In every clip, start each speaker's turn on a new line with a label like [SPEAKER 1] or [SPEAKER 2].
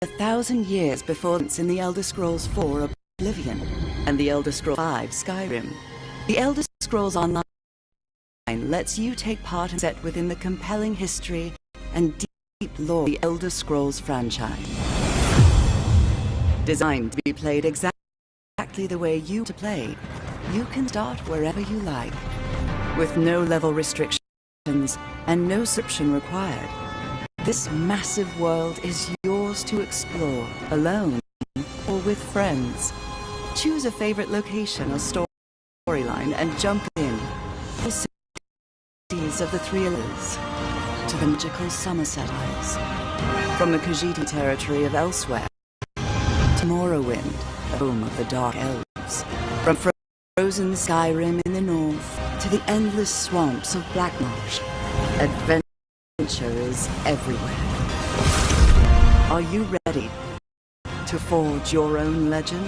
[SPEAKER 1] 1,000 years before it's in the Elder Scrolls 4 Oblivion and the Elder Scrolls 5 Skyrim. The Elder Scrolls Online lets you take part in set within the compelling history and deep lore of the Elder Scrolls franchise. Designed to be played exactly the way you want to play, you can start wherever you like, with no level restrictions and no subscription required. This massive world is yours to explore, alone or with friends. Choose a favorite location or storyline and jump in. The cities of the Three Isles to the magical Somerset Isles. From the Khajiit territory of Elsewhere to Morrowind, the home of the Dark Elves. From frozen Skyrim in the north to the endless swamps of Blackmarsh. Adventure is everywhere. Are you ready to forge your own legend?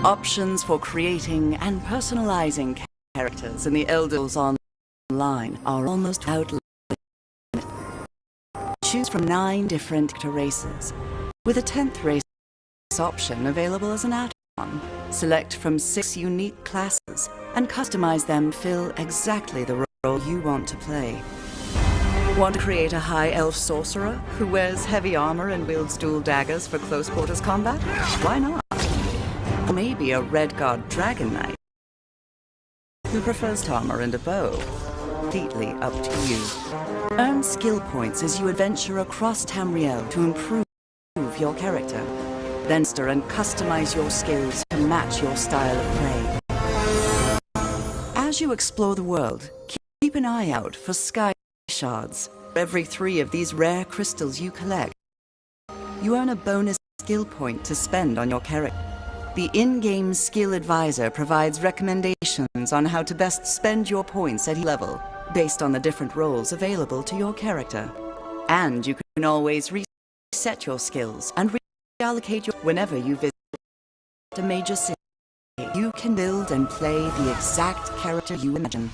[SPEAKER 1] Options for creating and personalizing characters in the Elder Scrolls Online are almost without limit. Choose from 9 different character races, with a 10th race option available as an add-on. Select from 6 unique classes and customize them to fill exactly the role you want to play. Want to create a high elf sorcerer who wears heavy armor and wields dual daggers for close quarters combat? Why not? Or maybe a red guard dragon knight who prefers armor and a bow. Completely up to you. Earn skill points as you adventure across Tamriel to improve your character. Then stir and customize your skills to match your style of play. As you explore the world, keep an eye out for sky shards. Every 3 of these rare crystals you collect, you earn a bonus skill point to spend on your character. The in-game skill advisor provides recommendations on how to best spend your points at each level, based on the different roles available to your character. And you can always reset your skills and reallocate your whenever you visit a major city. You can build and play the exact character you imagine.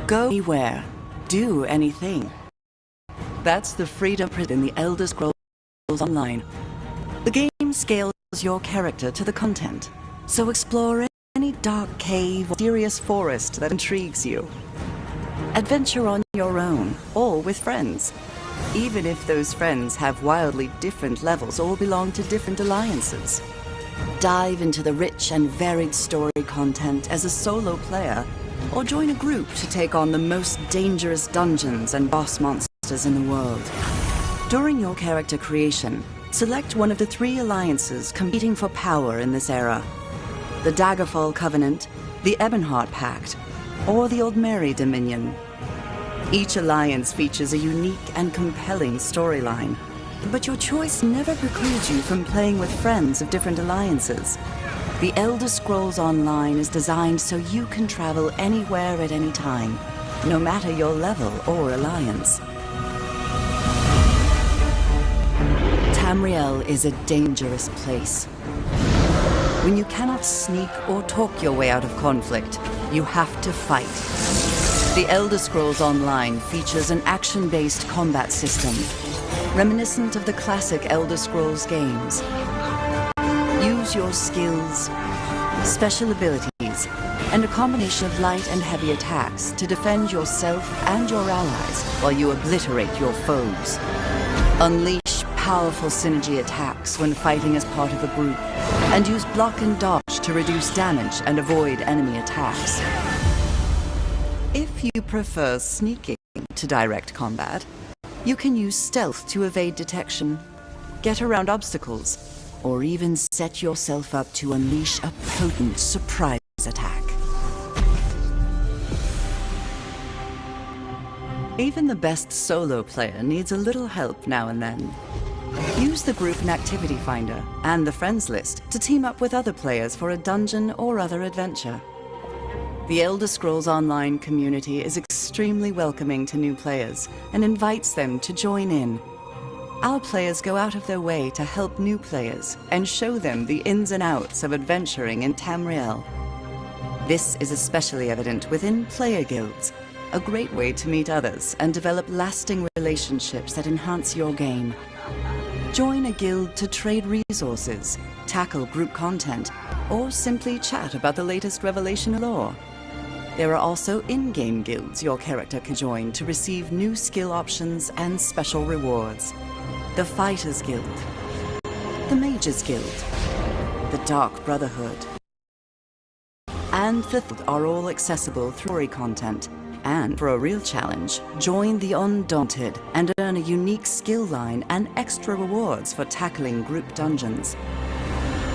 [SPEAKER 1] Go anywhere, do anything. That's the freedom in the Elder Scrolls Online. The game scales your character to the content, so explore any dark cave or mysterious forest that intrigues you. Adventure on your own, or with friends, even if those friends have wildly different levels or belong to different alliances. Dive into the rich and varied story content as a solo player, or join a group to take on the most dangerous dungeons and boss monsters in the world. During your character creation, select one of the 3 alliances competing for power in this era: the Daggerfall Covenant, the Ebonheart Pact, or the Old Mary Dominion. Each alliance features a unique and compelling storyline, but your choice never precludes you from playing with friends of different alliances. The Elder Scrolls Online is designed so you can travel anywhere at any time, no matter your level or alliance. Tamriel is a dangerous place. When you cannot sneak or talk your way out of conflict, you have to fight. The Elder Scrolls Online features an action-based combat system, reminiscent of the classic Elder Scrolls games. Use your skills, special abilities, and a combination of light and heavy attacks to defend yourself and your allies while you obliterate your foes. Unleash powerful synergy attacks when fighting as part of a group, and use block and dodge to reduce damage and avoid enemy attacks. If you prefer sneaking to direct combat, you can use stealth to evade detection, get around obstacles, or even set yourself up to unleash a potent surprise attack. Even the best solo player needs a little help now and then. Use the Group and Activity Finder and the Friends list to team up with other players for a dungeon or other adventure. The Elder Scrolls Online community is extremely welcoming to new players and invites them to join in. Our players go out of their way to help new players and show them the ins and outs of adventuring in Tamriel. This is especially evident within player guilds, a great way to meet others and develop lasting relationships that enhance your game. Join a guild to trade resources, tackle group content, or simply chat about the latest revelation lore. There are also in-game guilds your character can join to receive new skill options and special rewards. The Fighters Guild, the Mages Guild, the Dark Brotherhood, and the are all accessible through story content. And for a real challenge, join the Undaunted and earn a unique skill line and extra rewards for tackling group dungeons.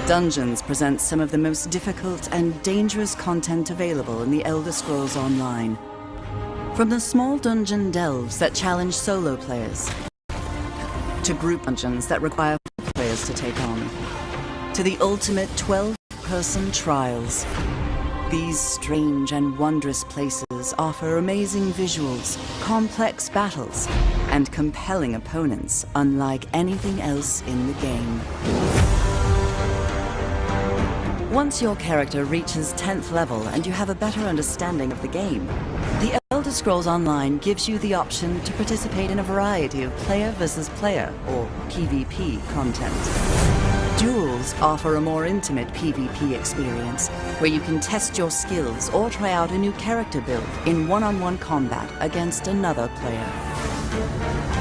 [SPEAKER 1] Dungeons present some of the most difficult and dangerous content available in the Elder Scrolls Online. From the small dungeon delves that challenge solo players, to group dungeons that require players to take on, to the ultimate 12-person trials. These strange and wondrous places offer amazing visuals, complex battles, and compelling opponents unlike anything else in the game. Once your character reaches 10th level and you have a better understanding of the game, the Elder Scrolls Online gives you the option to participate in a variety of player versus player, or PvP, content. Duels offer a more intimate PvP experience, where you can test your skills or try out a new character build in one-on-one combat against another player.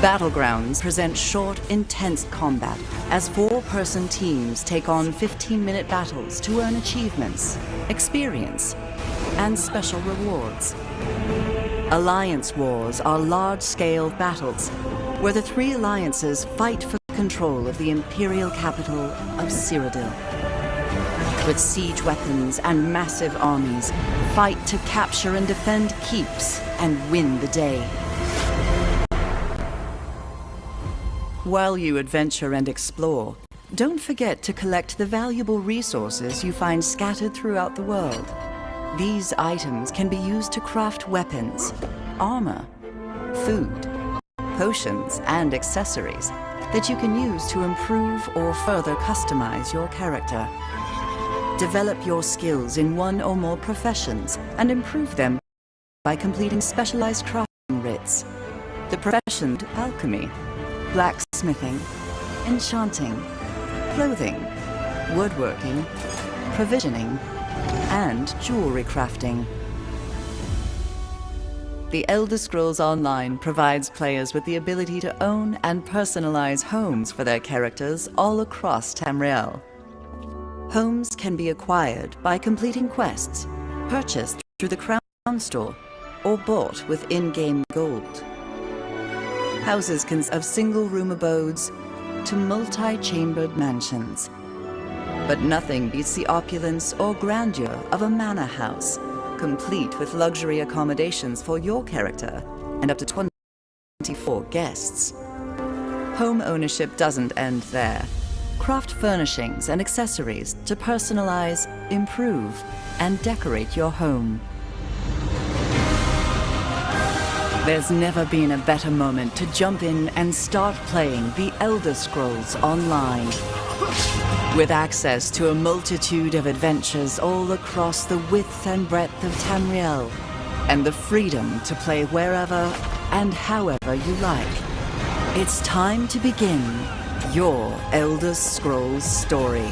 [SPEAKER 1] Battlegrounds present short, intense combat as 4-person teams take on 15-minute battles to earn achievements, experience, and special rewards. Alliance wars are large-scale battles where the 3 alliances fight for control of the imperial capital of Cyrodiil. With siege weapons and massive armies, fight to capture and defend keeps and win the day. While you adventure and explore, don't forget to collect the valuable resources you find scattered throughout the world. These items can be used to craft weapons, armor, food, potions, and accessories that you can use to improve or further customize your character. Develop your skills in one or more professions and improve them by completing specialized crafting writs. The profession: alchemy, blacksmithing, enchanting, clothing, woodworking, provisioning, and jewelry crafting. The Elder Scrolls Online provides players with the ability to own and personalize homes for their characters all across Tamriel. Homes can be acquired by completing quests, purchased through the Crown Store, or bought with in-game gold. Houses consist of single-room abodes to multi-chambered mansions. But nothing beats the opulence or grandeur of a manor house, complete with luxury accommodations for your character and up to 24 guests. Home ownership doesn't end there. Craft furnishings and accessories to personalize, improve, and decorate your home. There's never been a better moment to jump in and start playing the Elder Scrolls Online. With access to a multitude of adventures all across the width and breadth of Tamriel, and the freedom to play wherever and however you like, it's time to begin your Elder Scrolls story.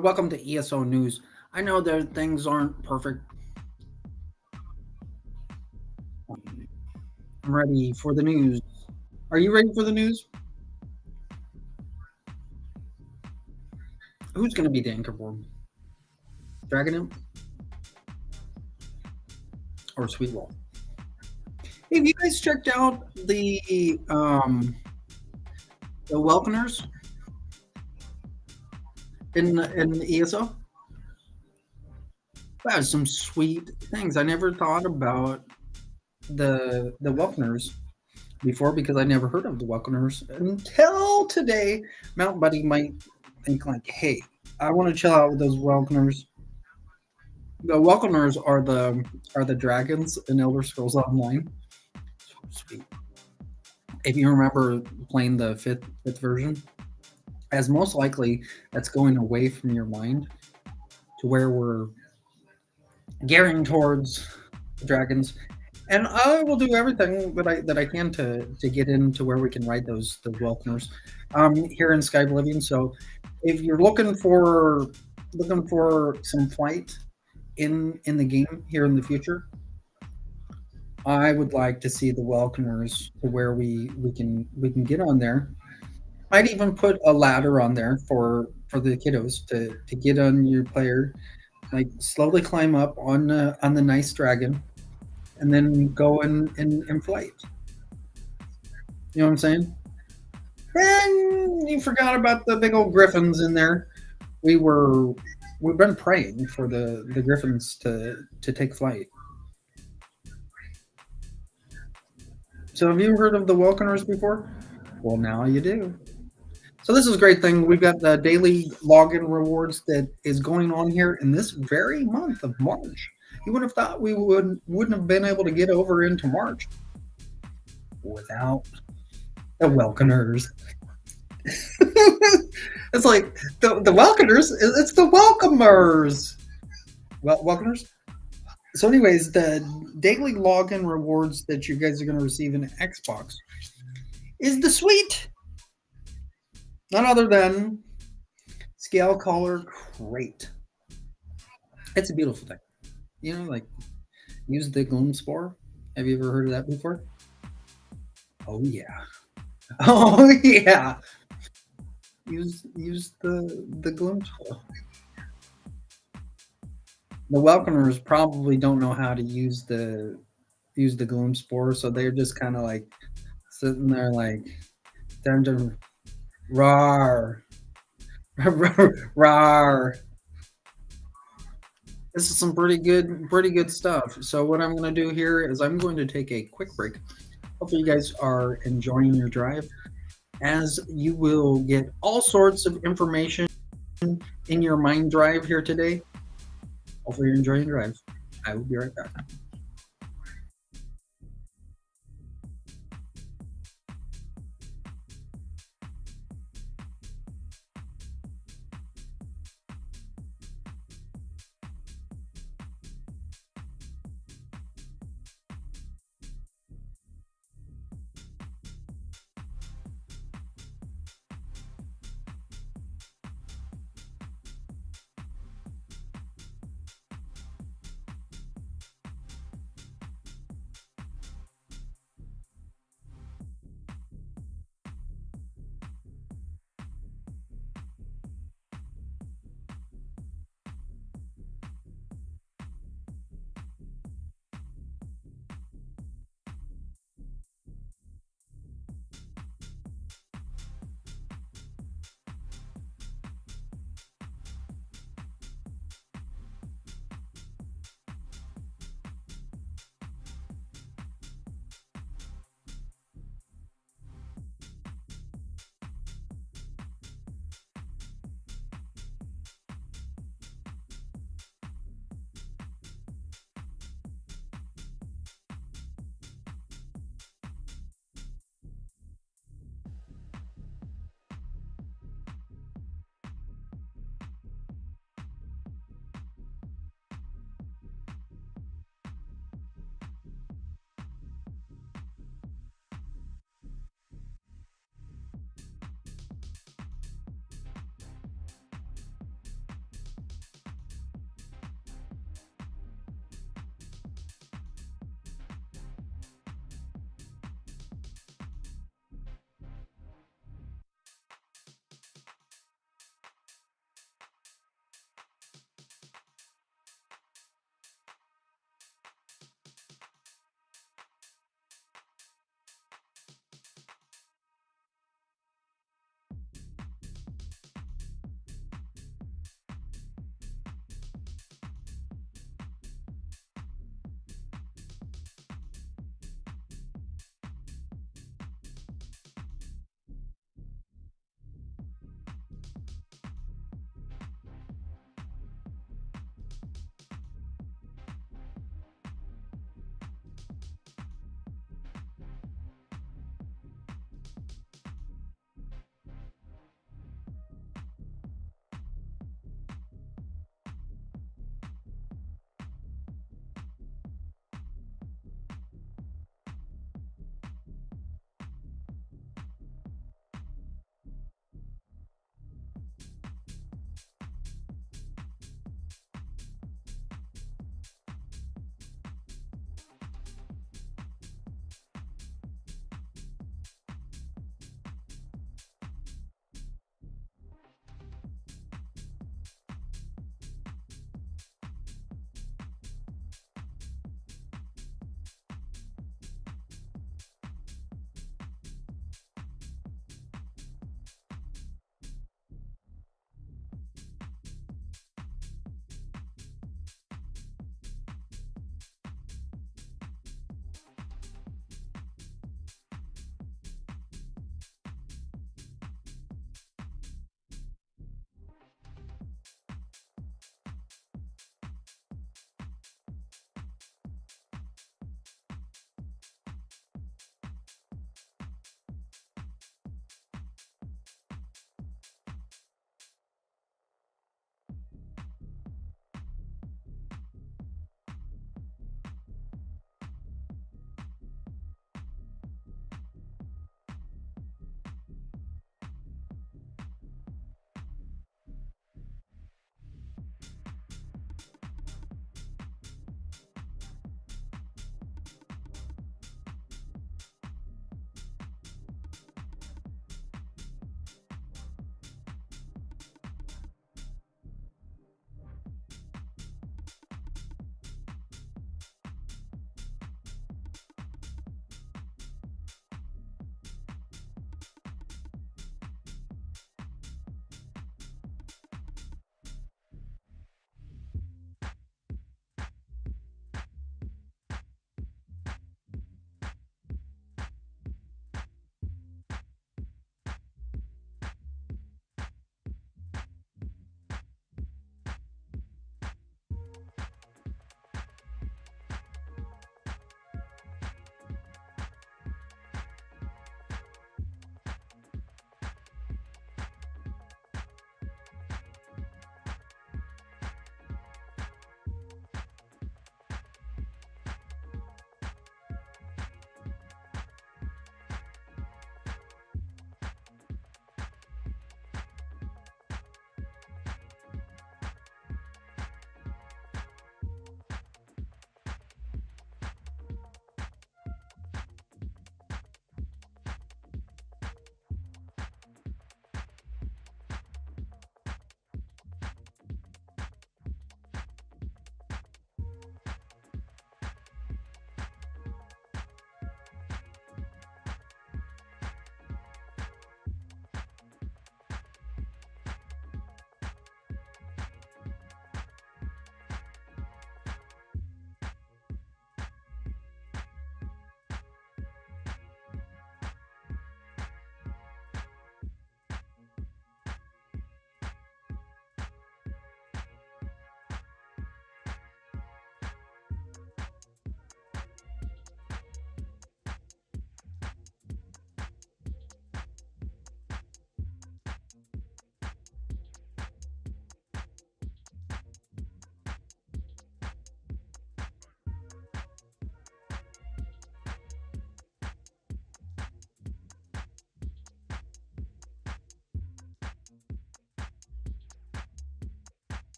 [SPEAKER 2] Welcome to ESO News. I know that things aren't perfect. I'm ready for the news. Are you ready for the news? Who's going to be the anchor board? Dragon Imp or Sweetwall? Have you guys checked out the Welconers in ESO? That was some sweet things. I never thought about the Welconers before because I never heard of the Welconers until today. Mount Buddy might think like, hey, I want to chill out with those Welconers. The welcomers are the dragons in Elder Scrolls Online. Sweet. If you remember playing the fifth version, as most likely that's going away from your mind to where we're gearing towards dragons. And I will do everything that I can to get into where we can ride those welcomers here in Sky Oblivion. So if you're looking for some flight in the game here in the future, I would like to see the welcomers to where we can get on there. I'd even put a ladder on there for the kiddos to get on your player, like slowly climb up on the nice dragon, and then go in flight. You know what I'm saying? And you forgot about the big old griffins in there. We were we've been praying for the griffins to take flight. So have you heard of the welcomers before? Well, now you do. So this is a great thing. We've got the daily login rewards that is going on here in this very month of March. You would have thought we wouldn't have been able to get over into March without the welcomers. It's like the welcomers. It's the welcomers. Welcomers. So, anyways, the daily login rewards that you guys are going to receive in Xbox is the suite. None other than Scale Collar Crate. It's a beautiful thing. You know, like use the Gloom Spore. Have you ever heard of that before? Oh yeah. Oh yeah. Use the Gloom Spore. The welcomers probably don't know how to use the Gloom Spore, so they're just kind of like sitting there like they're just rar rar. This is some pretty good stuff. So what I'm going to do here is I'm going to take a quick break. Hopefully you guys are enjoying your drive, as you will get all sorts of information in your mind drive here today. Hopefully you're enjoying your drive. I will be right back.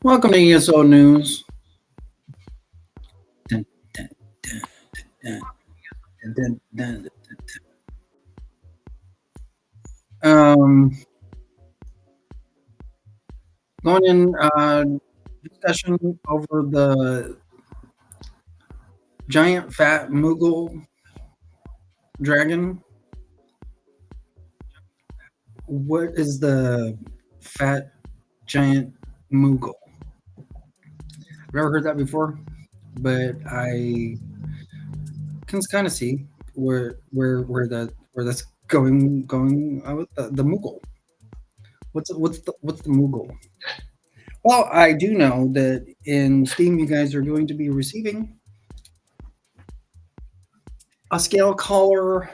[SPEAKER 2] Welcome to ESO News. Dun, dun, dun, dun, dun, dun, dun, Going in discussion over the giant fat Mughal dragon. What is the fat giant Mughal? I've never heard that before, but I can kind of see where that's going with the Mughal. What's the Mughal? Well, I do know that in Steam you guys are going to be receiving a scale collar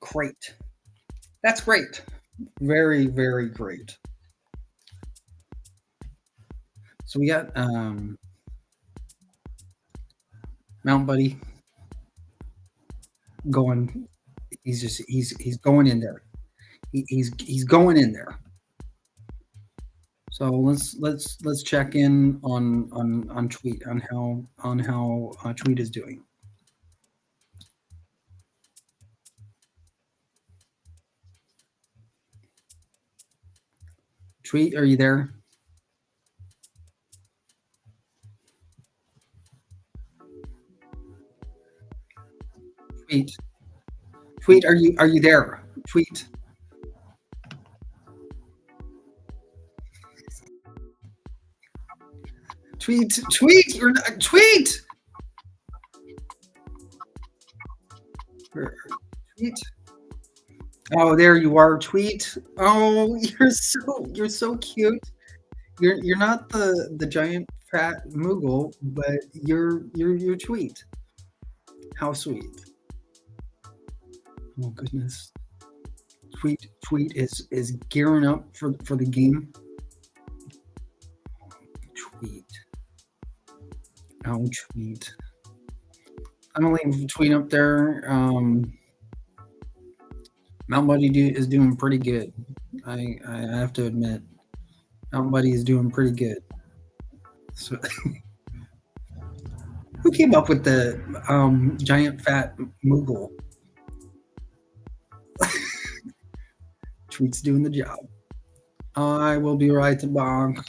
[SPEAKER 2] crate. That's great. Very, very great. So we got Mount Buddy going. He's going in there. He's going in there. So let's check in on Tweet on how Tweet is doing. Tweet, are you there? Tweet, are you there? Tweet. Tweet, you're not, tweet. Tweet. Oh, there you are, Tweet. Oh, you're so cute. You're not the giant fat Moogle, but you're Tweet. How sweet. Oh goodness. Tweet is gearing up for the game. Tweet. Oh, Tweet. I'm gonna leave Tweet up there. Mount Buddy is doing pretty good. I have to admit, Mount Buddy is doing pretty good. So, who came up with the giant fat Moogle? Tweet's doing the job. I will be right back.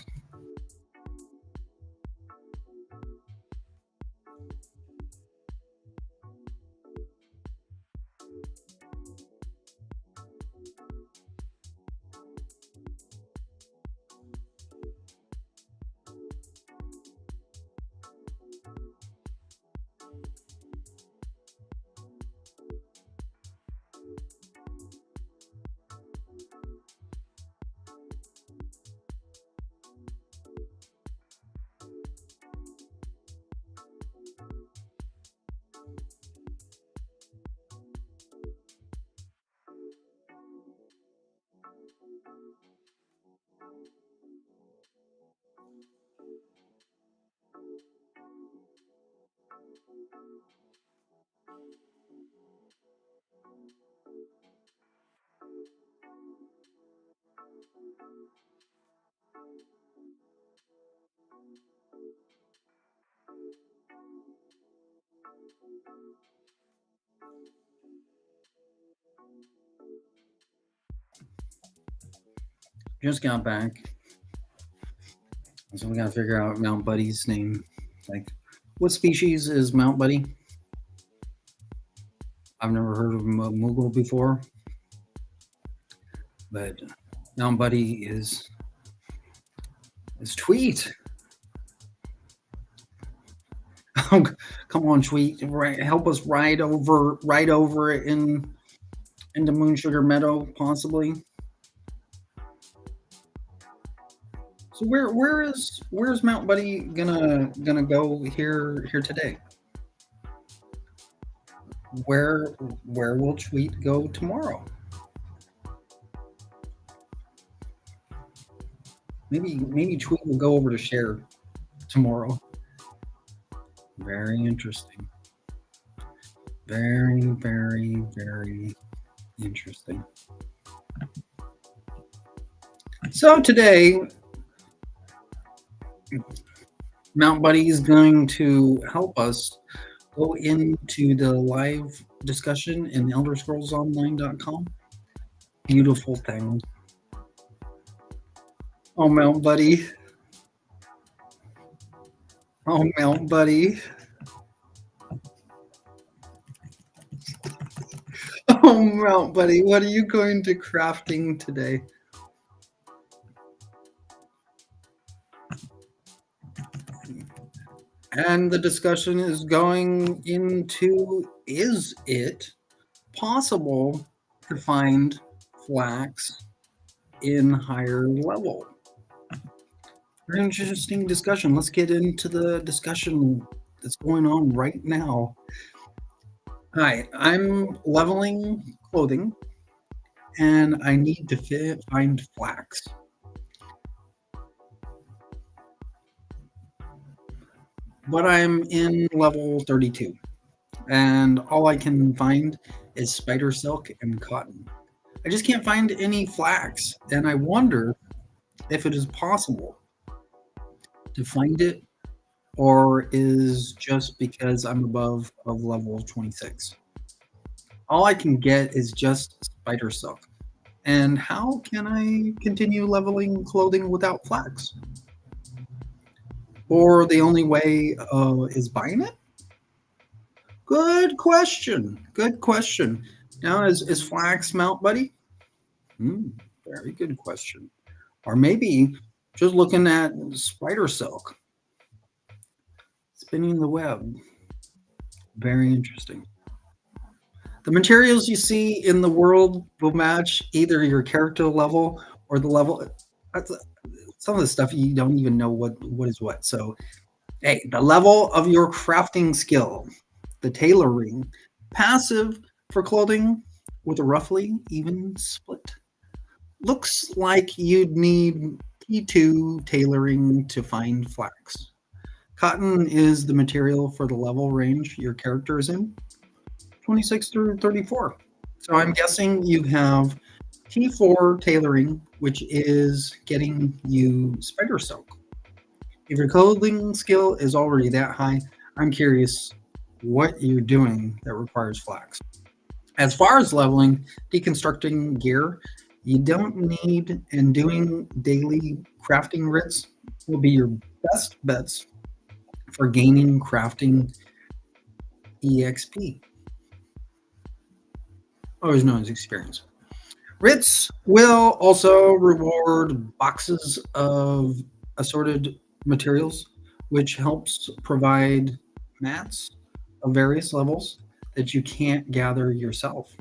[SPEAKER 2] Just got back. So we gotta figure out Mount Buddy's name. Like, what species is Mount Buddy? I've never heard of Moogle before, but Mount Buddy is Tweet. Oh, come on, Tweet! Help us ride over into Moon Sugar Meadow, possibly. So where's Mount Buddy gonna go here today? Where will Tweet go tomorrow? Maybe Tweet will go over to Share tomorrow. Very interesting. Very, very, very interesting. So today, Mount Buddy is going to help us go into the live discussion in ElderScrollsOnline.com. Beautiful thing. Oh, Mount Buddy. Oh, Mount Buddy. Oh, Mount Buddy, what are you going to crafting today? And the discussion is going into, is it possible to find flax in higher level? Very interesting discussion. Let's get into the discussion that's going on right now. Hi, I'm leveling clothing, and I need to find flax. But I'm in level 32, and all I can find is spider silk and cotton. I just can't find any flax, and I wonder if it is possible to find it, or is just because I'm above of level 26. All I can get is just spider silk. And how can I continue leveling clothing without flax? Or the only way is buying it? Good question. Good question. Now, is flax Mount Buddy? Very good question. Or maybe just looking at spider silk. Spinning the web. Very interesting. The materials you see in the world will match either your character level or the level. Some of the stuff you don't even know what is what. So, hey, the level of your crafting skill, the tailoring, passive for clothing with a roughly even split. Looks like you'd need P2 tailoring to find flax. Cotton is the material for the level range your character is in, 26 through 34. So I'm guessing you have T4 tailoring, which is getting you spider silk. If your clothing skill is already that high, I'm curious what you're doing that requires flax. As far as leveling, deconstructing gear, you don't need, and doing daily crafting writs will be your best bets for gaining crafting EXP. Always known as experience. Writs will also reward boxes of assorted materials, which helps provide mats of various levels that you can't gather yourself.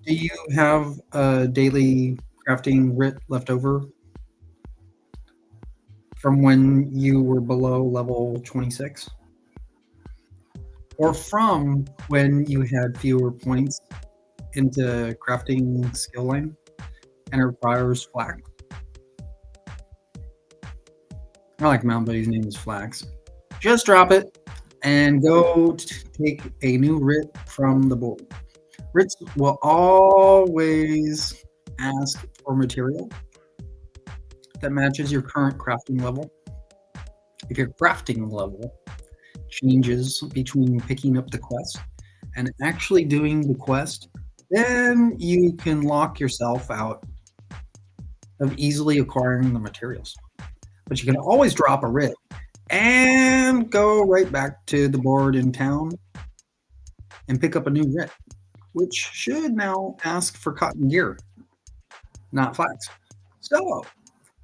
[SPEAKER 2] Do you have a daily crafting writ left over from when you were below level 26? Or from when you had fewer points into crafting skill line and it requires flax? I like Mount Buddy's name is Flax. Just drop it and go take a new writ from the board. Writs will always ask for material that matches your current crafting level. If your crafting level changes between picking up the quest and actually doing the quest, then you can lock yourself out of easily acquiring the materials. But you can always drop a writ and go right back to the board in town and pick up a new writ, which should now ask for cotton gear, not flax. So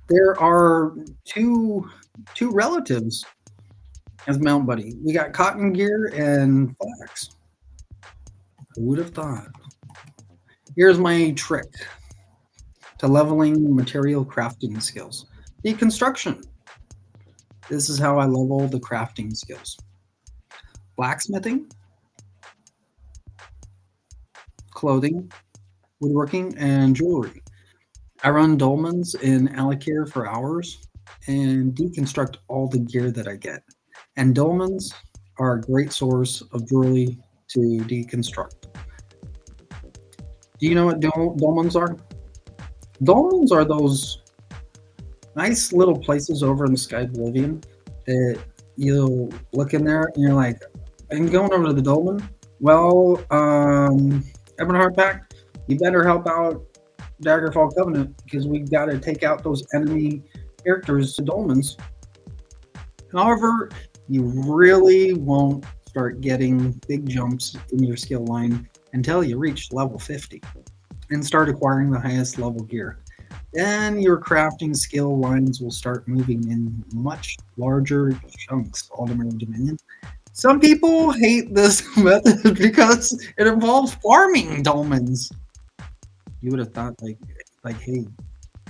[SPEAKER 2] there are two relatives as Mount Buddy. We got cotton gear and flax. Who would have thought? Here's my trick to leveling material crafting skills. Deconstruction. This is how I level the crafting skills. Blacksmithing, clothing, woodworking, and jewelry. I run dolmens in Alikir for hours and deconstruct all the gear that I get. And dolmens are a great source of jewelry to deconstruct. Do you know what dolmens are? Dolmens are those nice little places over in the Sky Oblivion that you'll look in there and you're like, I'm going over to the dolmen. Well, Ebonheart Pack, you better help out Daggerfall Covenant because we got to take out those enemy characters to dolmens. However, you really won't start getting big jumps in your skill line until you reach level 50 and start acquiring the highest level gear. Then your crafting skill lines will start moving in much larger chunks, Alderman Dominion. Some people hate this method because it involves farming dolmens. You would have thought like hey,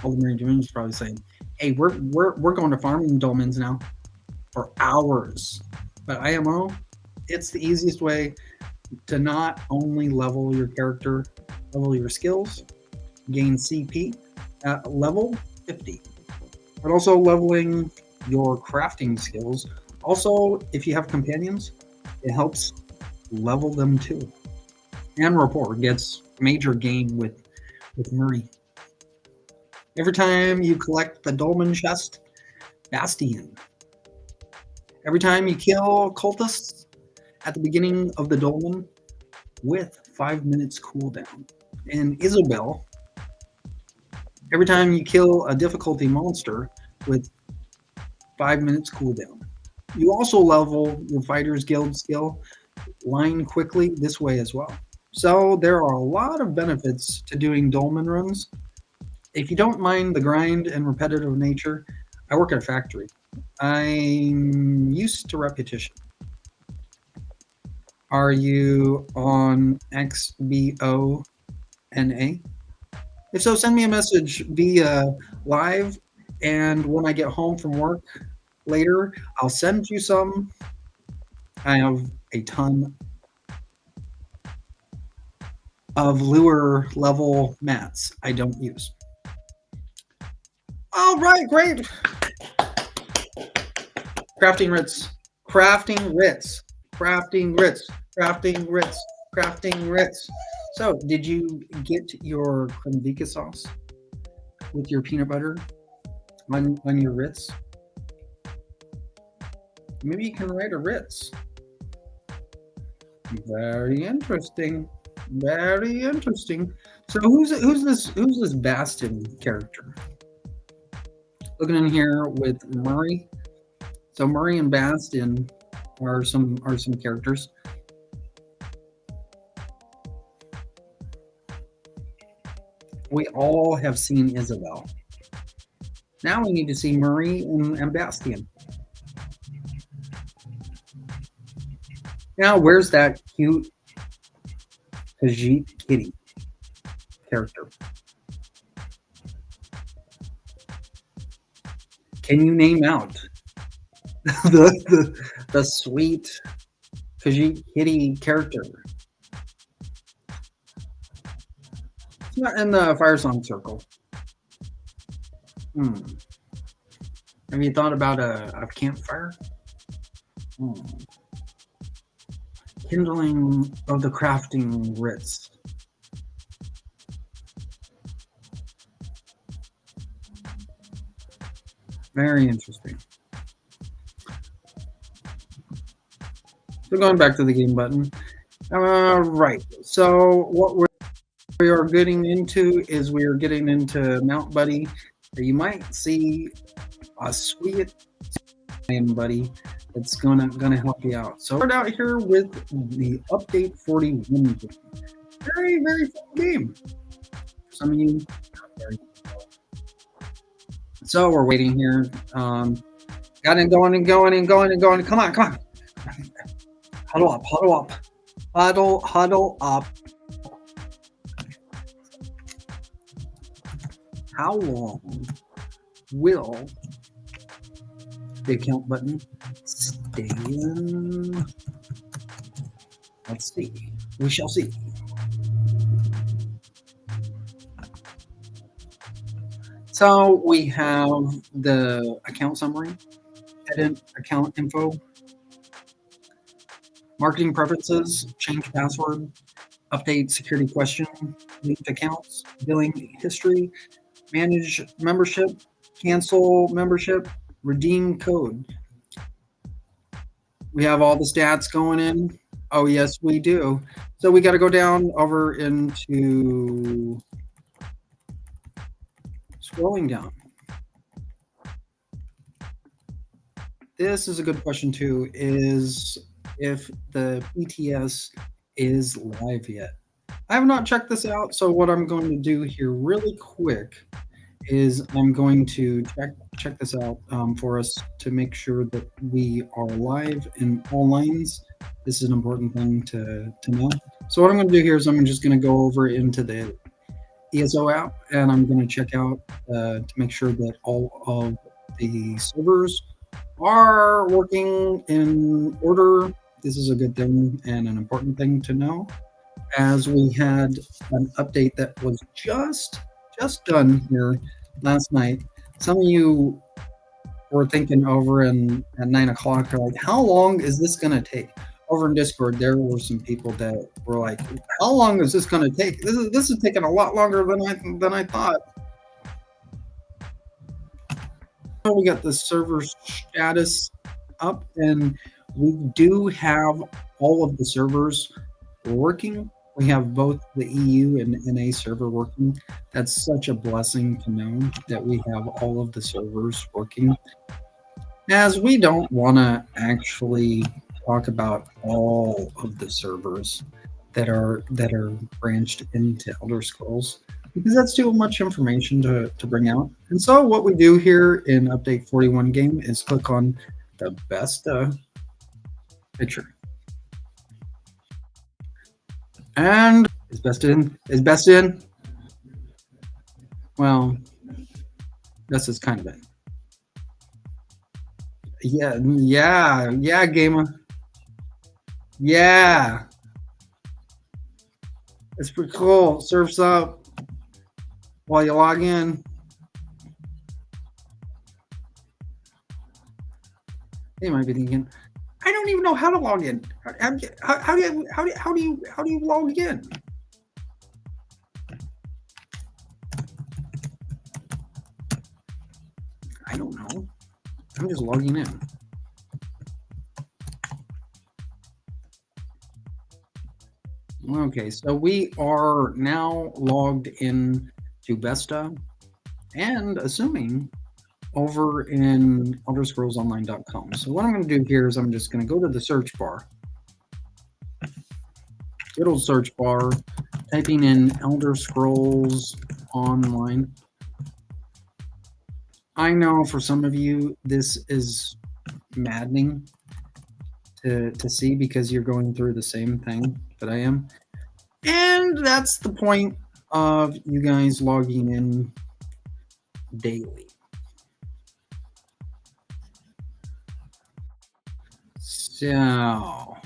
[SPEAKER 2] Alderman Dominion is probably saying, hey, we're going to farming dolmens now for hours. But IMO, it's the easiest way to not only level your character, level your skills, gain CP at level 50, but also leveling your crafting skills. Also, if you have companions, it helps level them too. And rapport gets major gain with Murray. Every time you collect the dolmen chest, Bastion. Every time you kill cultists at the beginning of the dolmen with 5 minutes cooldown. And Isabel, every time you kill a difficulty monster with 5 minutes cooldown. You also level your Fighter's Guild skill line quickly this way as well. So there are a lot of benefits to doing dolmen runs. If you don't mind the grind and repetitive nature, I work at a factory. I'm used to repetition. Are you on XBONA? If so, send me a message via live, and when I get home from work later, I'll send you some. I have a ton of lure level mats I don't use. All right, great. Crafting writs, crafting writs, crafting writs, crafting writs, crafting writs. So, did you get your cremvika sauce with your peanut butter on your writs? Maybe you can write a writs. Very interesting. Very interesting. So, who's this Bastion character? Looking in here with Murray. So Murray and Bastion are some characters. We all have seen Isabel. Now we need to see Murray and Bastion. Now where's that cute Khajiit kitty character? Can you name out the sweet Khajiit kitty character? It's not in the Fire Song circle. Have you thought about a campfire? Kindling of the crafting writs. Very interesting. So going back to the game button. Right. So what we're we are getting into is we are getting into Mount Buddy. You might see a sweet buddy that's gonna help you out. So we're out here with the update 41 game. Very, very fun game. Some of you. So we're waiting here. Got it going and going and going and going. Come on, come on. Huddle up, huddle up. Huddle up. How long will the account button stay in? Let's see. We shall see. So we have the account summary, edit account info, marketing preferences, change password, update security question, linked accounts, billing history, manage membership, cancel membership, redeem code. We have all the stats going in. Oh, yes, we do. So we got to go down over into scrolling down. This is a good question too, is if the PTS is live yet. I have not checked this out, so what I'm going to do here really quick is I'm going to check this out for us to make sure that we are live in all lines. This is an important thing to know. So what I'm going to do here is I'm just going to go over into the ESO app, and I'm going to check out to make sure that all of the servers are working in order. This is a good thing and an important thing to know, as we had an update that was just done here last night. Some of you were thinking over at 9 o'clock, like, how long is this going to take? Over in Discord, there were some people that were like, how long is this going to take? This is taking a lot longer than I thought. So we got the server status up, and we do have all of the servers working. We have both the EU and NA server working. That's such a blessing to know that we have all of the servers working, as we don't want to actually talk about all of the servers that are branched into Elder Scrolls, because that's too much information to bring out. And so what we do here in update 41 game is click on the best picture. And is best in? Well, this is kind of it. Yeah, gamer. Yeah. It's pretty cool. Surfs up while you log in. You might be thinking, I don't even know how to log in. How do you log in? I don't know. I'm just logging in. Okay, so we are now logged in to Vesta, and assuming over in ElderScrollsOnline.com. So what I'm going to do here is I'm just going to go to the search bar. Good old search bar, typing in Elder Scrolls Online. I know for some of you this is maddening to see, because you're going through the same thing that I am. And that's the point of you guys logging in daily. So,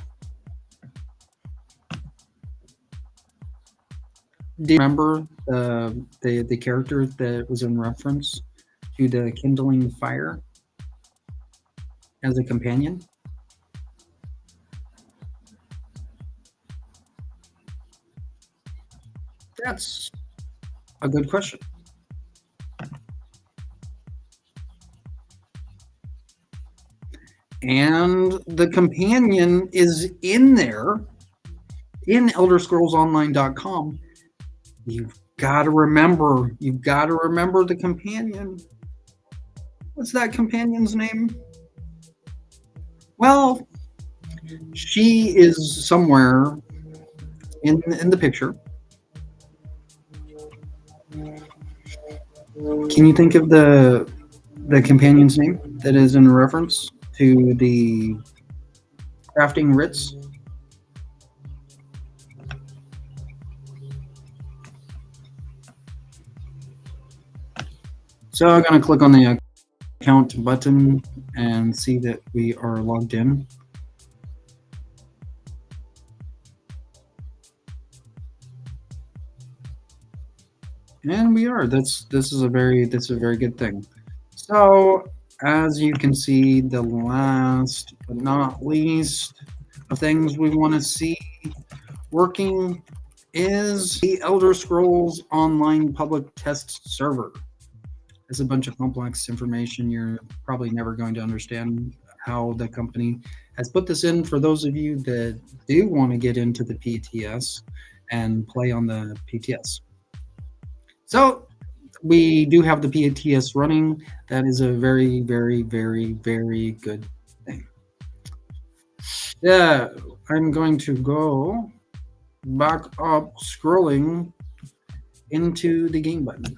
[SPEAKER 2] do you remember the character that was in reference to the kindling fire as a companion? That's a good question. And the companion is in there in ElderScrollsOnline.com You've got to remember. You've got to remember the companion. What's that companion's name? Well, she is somewhere in the picture. Can you think of the companion's name that is in reference to the crafting Ritz? So I'm going to click on the account button and see that we are logged in. And we are. This is a very good thing. So as you can see, the last but not least of things we want to see working is the Elder Scrolls Online public test server. It's a bunch of complex information you're probably never going to understand how the company has put this in. For those of you that do want to get into the PTS and play on the PTS. So we do have the PTS running. That is a very good thing. Yeah, I'm going to go back up scrolling into the game button.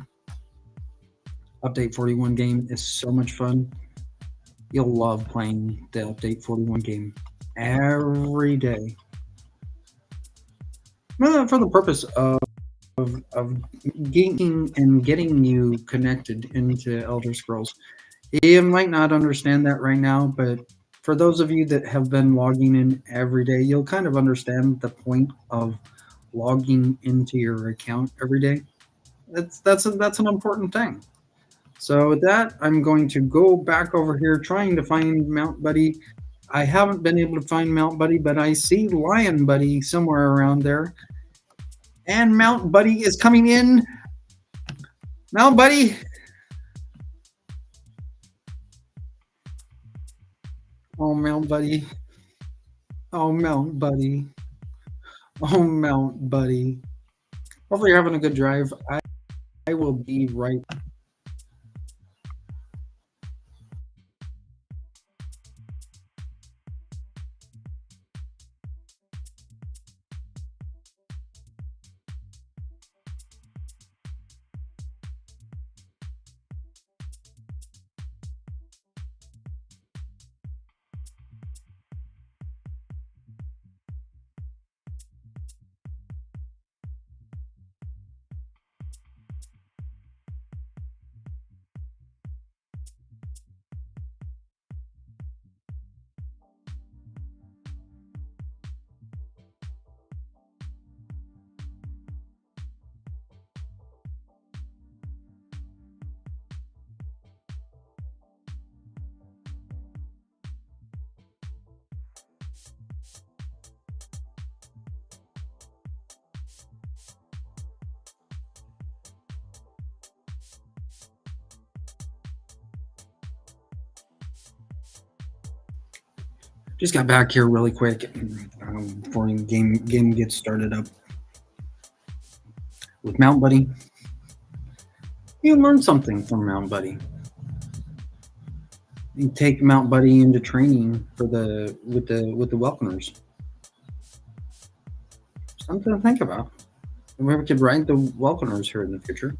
[SPEAKER 2] Update 41 game is so much fun. You'll love playing the Update 41 game every day. For the purpose of gaining and getting you connected into Elder Scrolls. You might not understand that right now, but for those of you that have been logging in every day, you'll kind of understand the point of logging into your account every day. That's an important thing. So with that, I'm going to go back over here trying to find Mount Buddy. I haven't been able to find Mount Buddy, but I see Lion Buddy somewhere around there. And Mount Buddy is coming in. Mount Buddy. Oh, Mount Buddy. Oh, Mount Buddy. Oh, Mount Buddy. Hopefully you're having a good drive. I will be right. Just got back here really quick before the game gets started up. With Mount Buddy, you learn something from Mount Buddy. You take Mount Buddy into training for with the welcomers. Something to think about. Maybe we could rank the welcomers here in the future.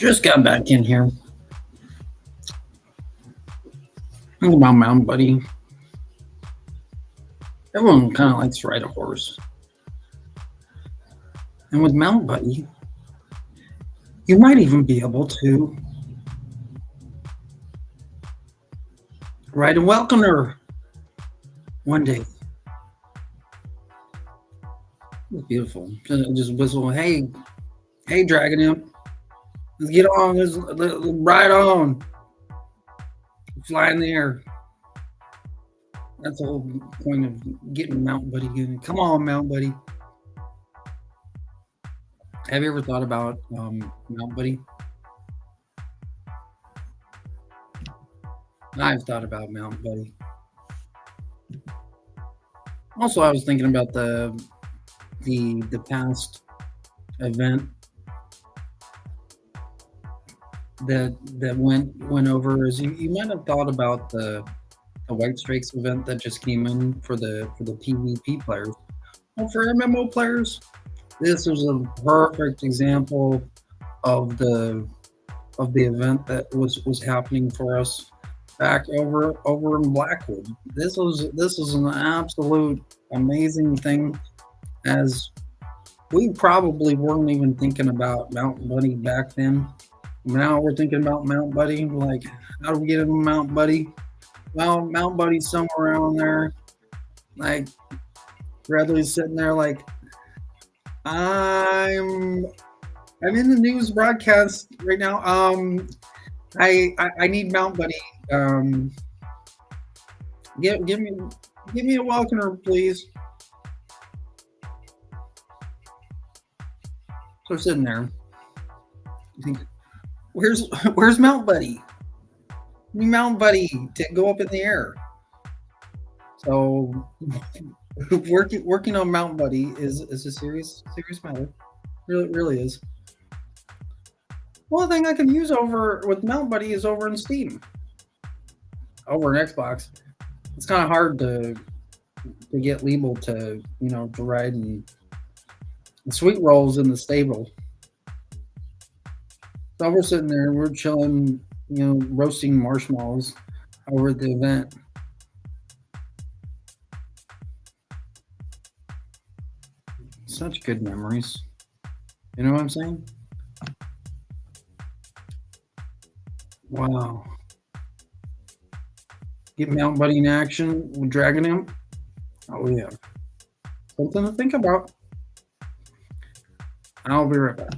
[SPEAKER 2] Just got back in here. Think about Mountain Buddy. Everyone kind of likes to ride a horse. And with Mountain Buddy, you might even be able to ride a welcomer one day. It's beautiful. Just whistle, hey, Dragon Imp. Let's get on. Let's ride on. Fly in the air. That's the whole point of getting Mountain Buddy in. Come on, Mountain Buddy. Have you ever thought about Mountain Buddy? I've thought about Mountain Buddy. Also, I was thinking about the past event that went over. As you might have thought about the White Strikes event that just came in for the PvP players. Well, for MMO players, this was a perfect example of the event that was happening for us back over in Blackwood. This was an absolute amazing thing, as we probably weren't even thinking about Mountain Buddy back then. Now we're thinking about Mountain Buddy. Like, how do we get into Mountain Buddy? Well, Mountain Buddy's somewhere around there. Like, Bradley's sitting there like, I'm in the news broadcast right now. I need Mountain Buddy. Give me a welcomer, please. So we're sitting there. I think, where's Mountain Buddy? I need Mountain Buddy to go up in the air. So working on Mountain Buddy is a serious matter. Really is. One thing I can use over with Mountain Buddy is over in Steam. Over in Xbox, it's kind of hard to get Liebel to ride and Sweet Rolls in the stable. So we're sitting there, we're chilling, roasting marshmallows over at the event. Such good memories. You know what I'm saying? Wow. Get Mountain Buddy in action with Dragon Imp. Oh yeah. Something to think about. I'll be right back.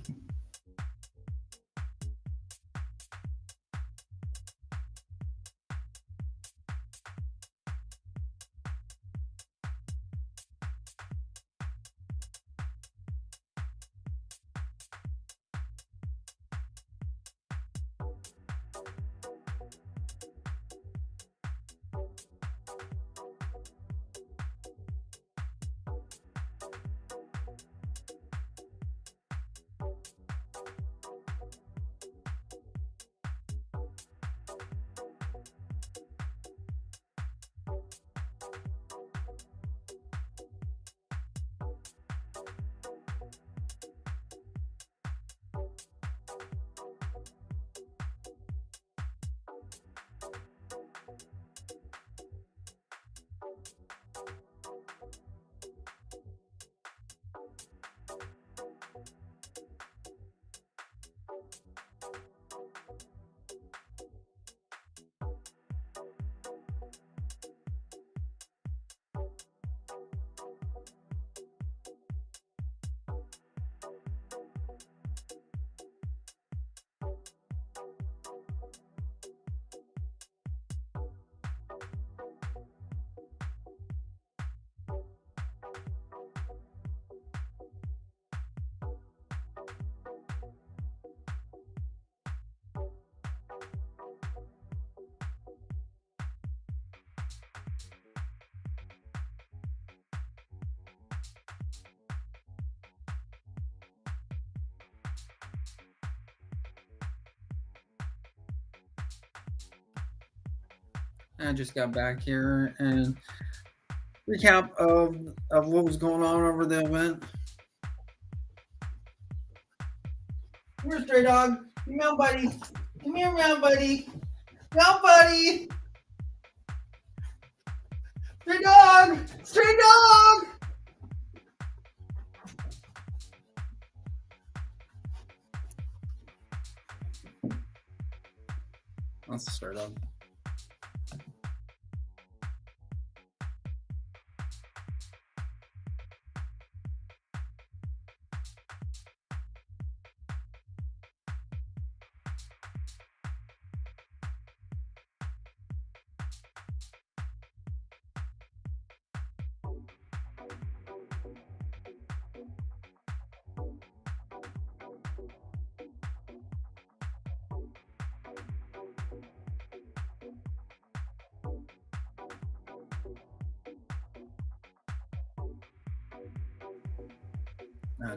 [SPEAKER 2] I just got back here and recap of what was going on over the event. Where's Stray Dog? Meow buddy. Come here, meow buddy. Meow buddy. Stray dog. Stray dog. Let's start up.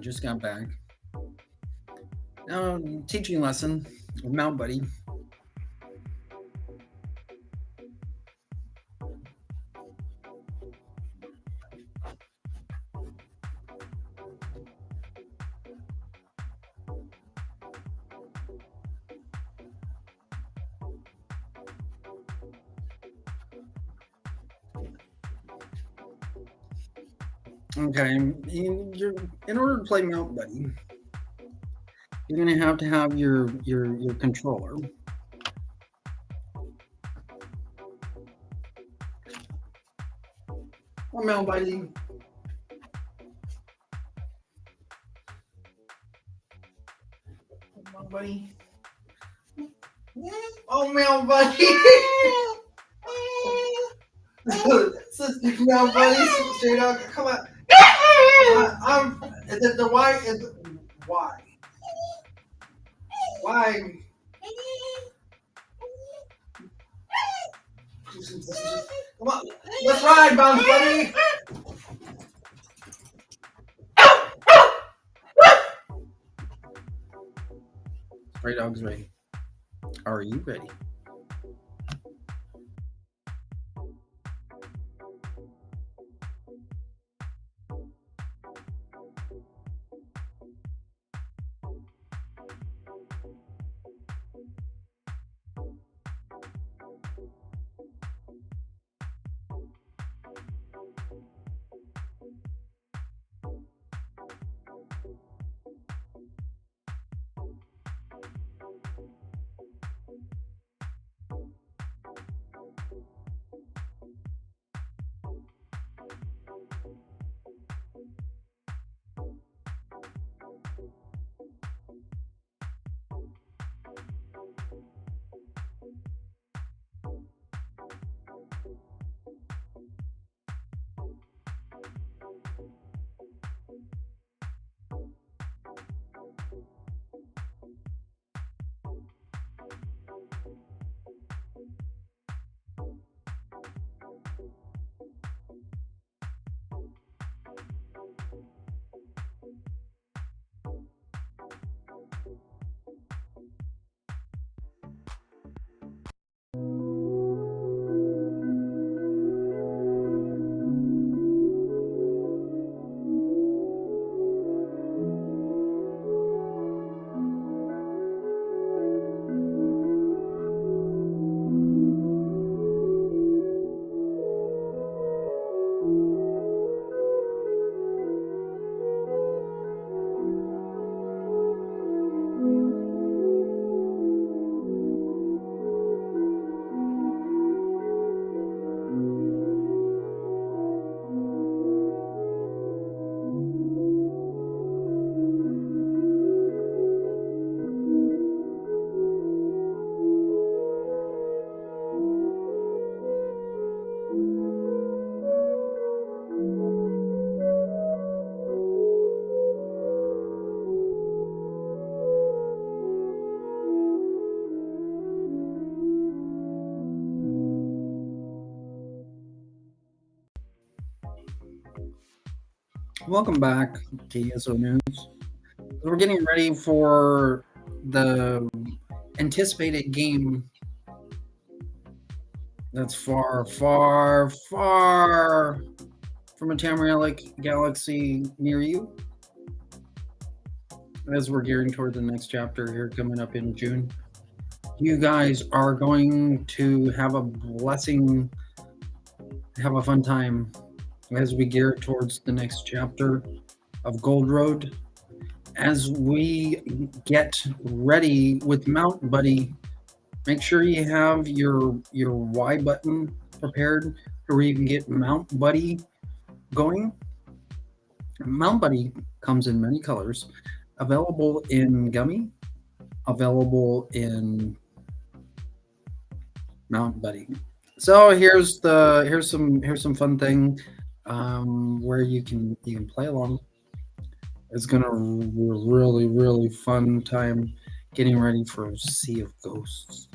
[SPEAKER 2] Just got back. Now, teaching lesson with Mount Buddy. Okay, in order to play Mount Buddy, you're gonna have to have your controller. Oh, Mount Buddy. Mount Buddy. Oh, Mount Buddy. Mount Buddy, straight up. Come on. I'm the why is why. Why? Come on, let's ride, Bounce Buddy. Stray dog's ready. Are you ready? Welcome back to ESO News. We're getting ready for the anticipated game that's far, far, far from a Tamrielic galaxy near you. as we're gearing toward the next chapter here coming up in June. You guys are going to have a blessing, have a fun time as we gear towards the next chapter of Gold Road. As we get ready with Mount Buddy, make sure you have your Y button prepared to where you can get Mount Buddy going. Mount Buddy comes in many colors, available in gummy, available in Mount Buddy. So here's some fun thing where you can play along. It's gonna be a really fun time getting ready for Sea of Ghosts.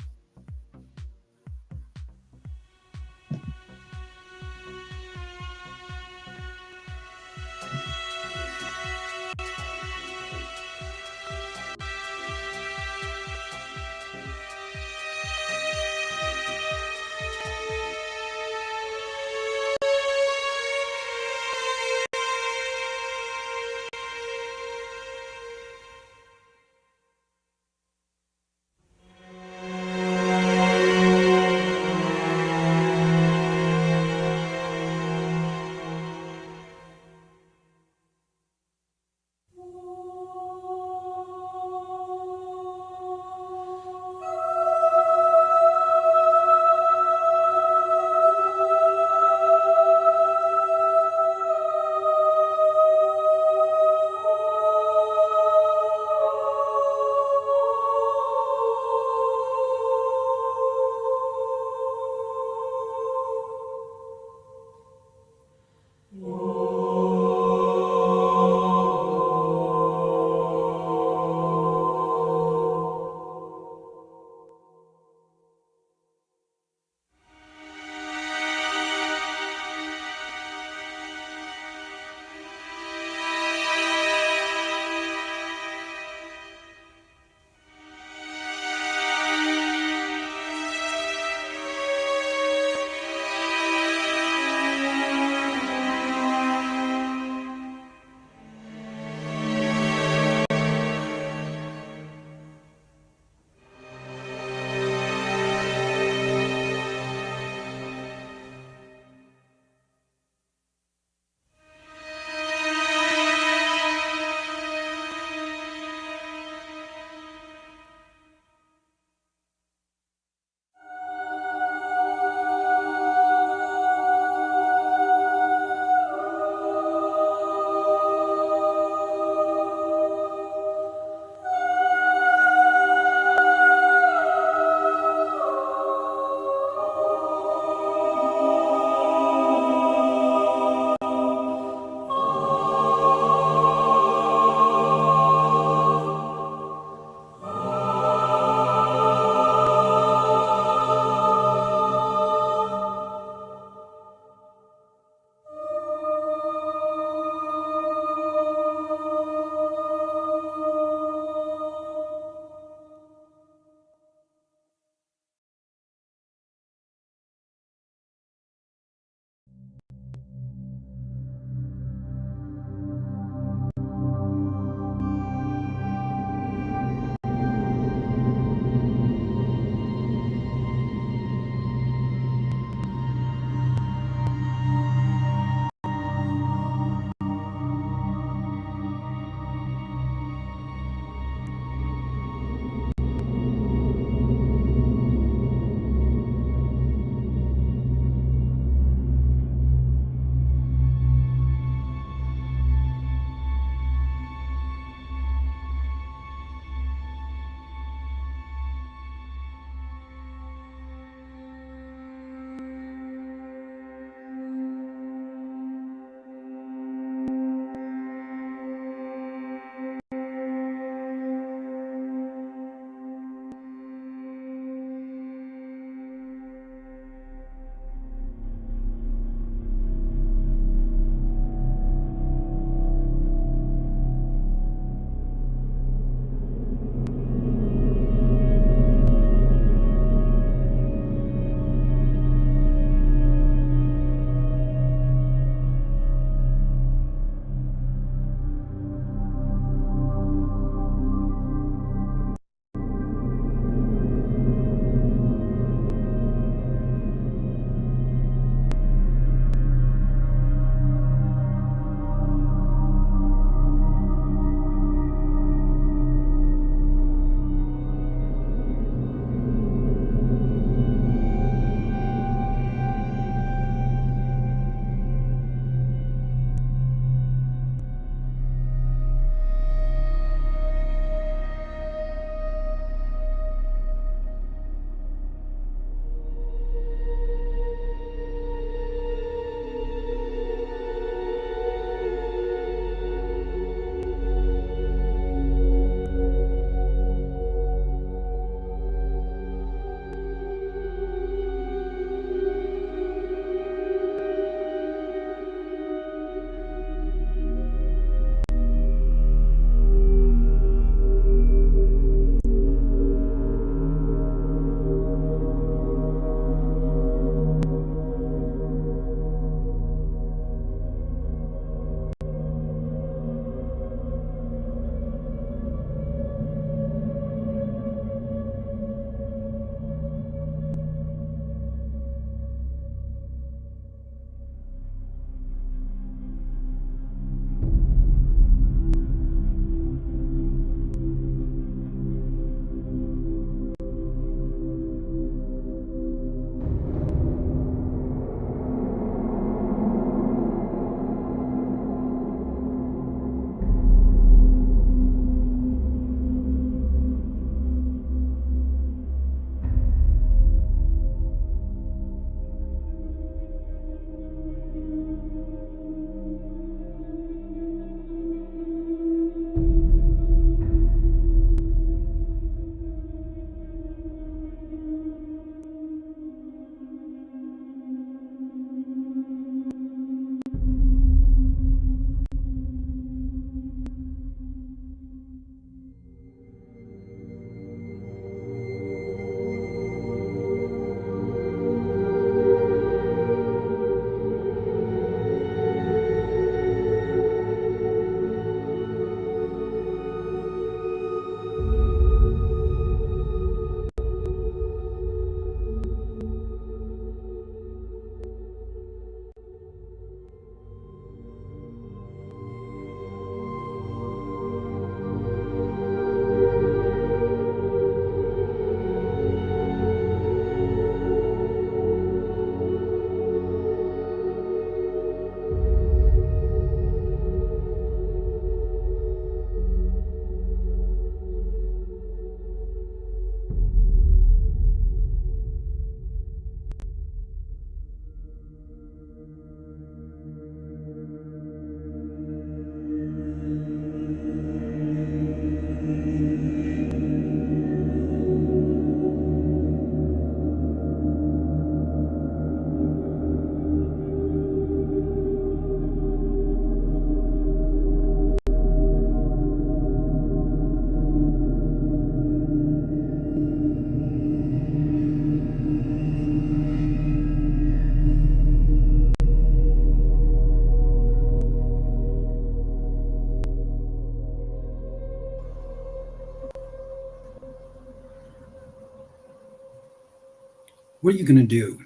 [SPEAKER 2] What are you going to do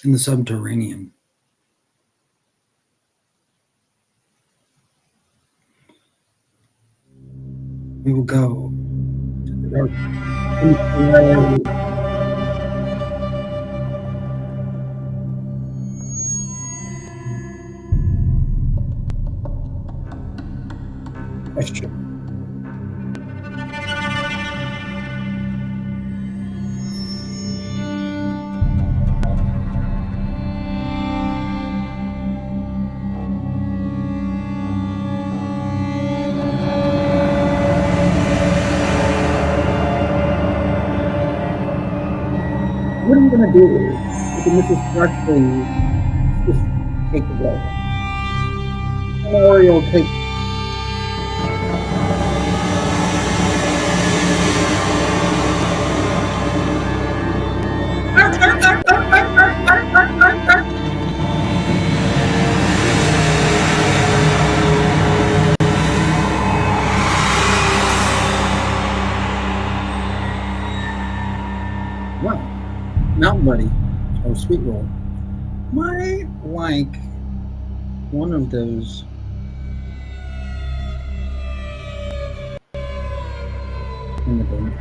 [SPEAKER 2] in the subterranean? We will go to the dark question. What are you going to do if the Mrs. Freshly just take the blow? Or you'll take. Well, Mountain Buddy or Sweet Roll might like one of those in the game.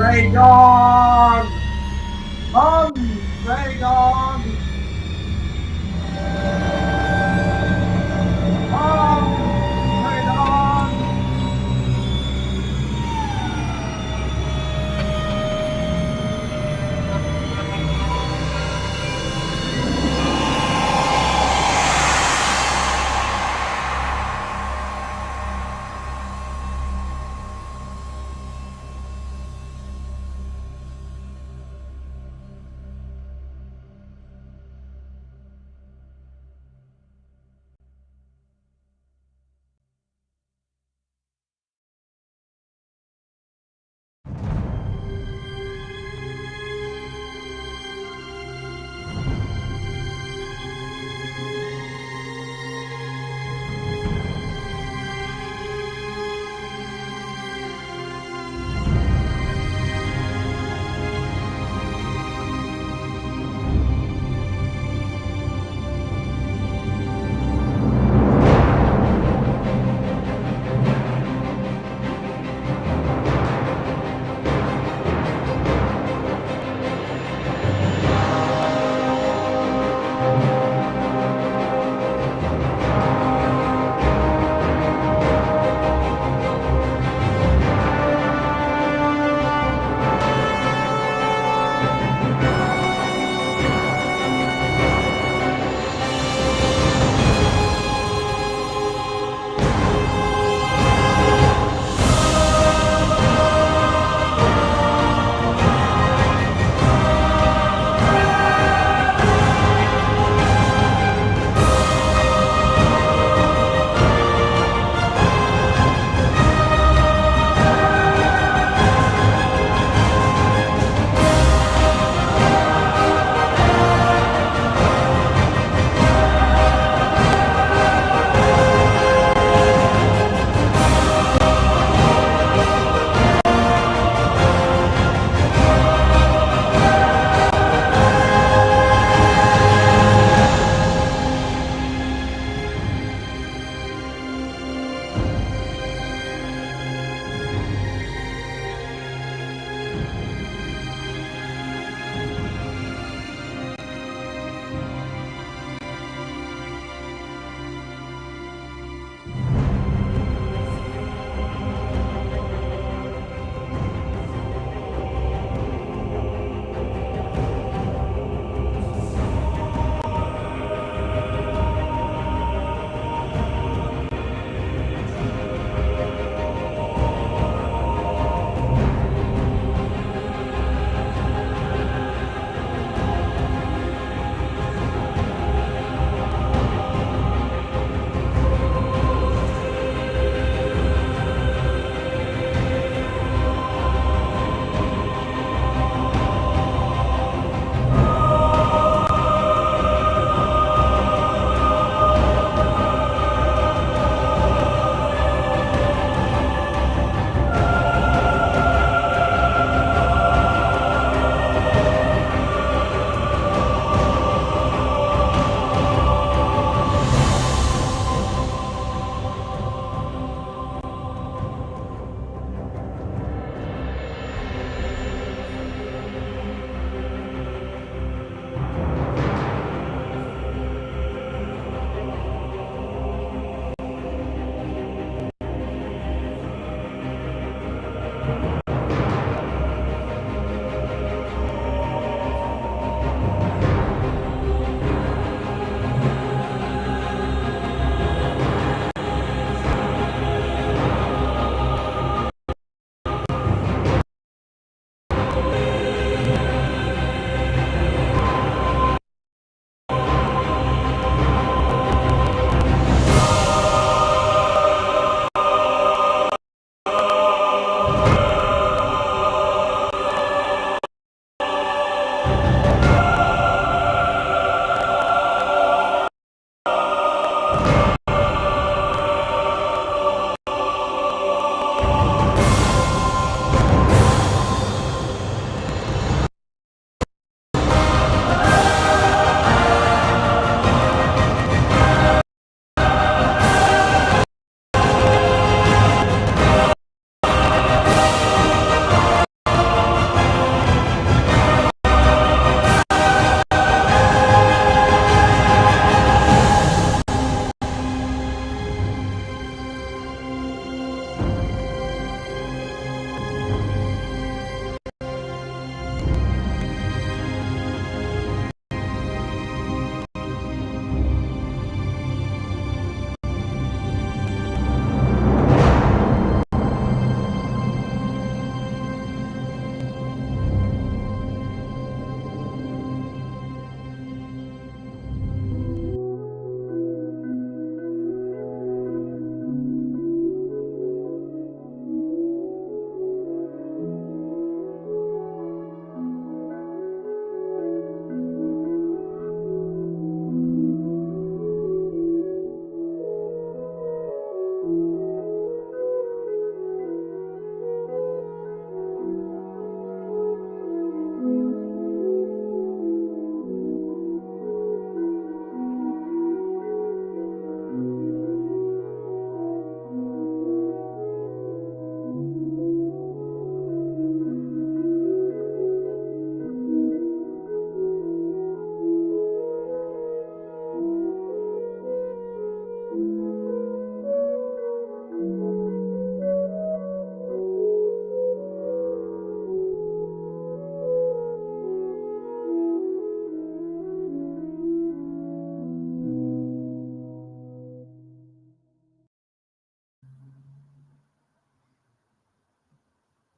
[SPEAKER 2] Stray dog! Stray dog! Stray dog!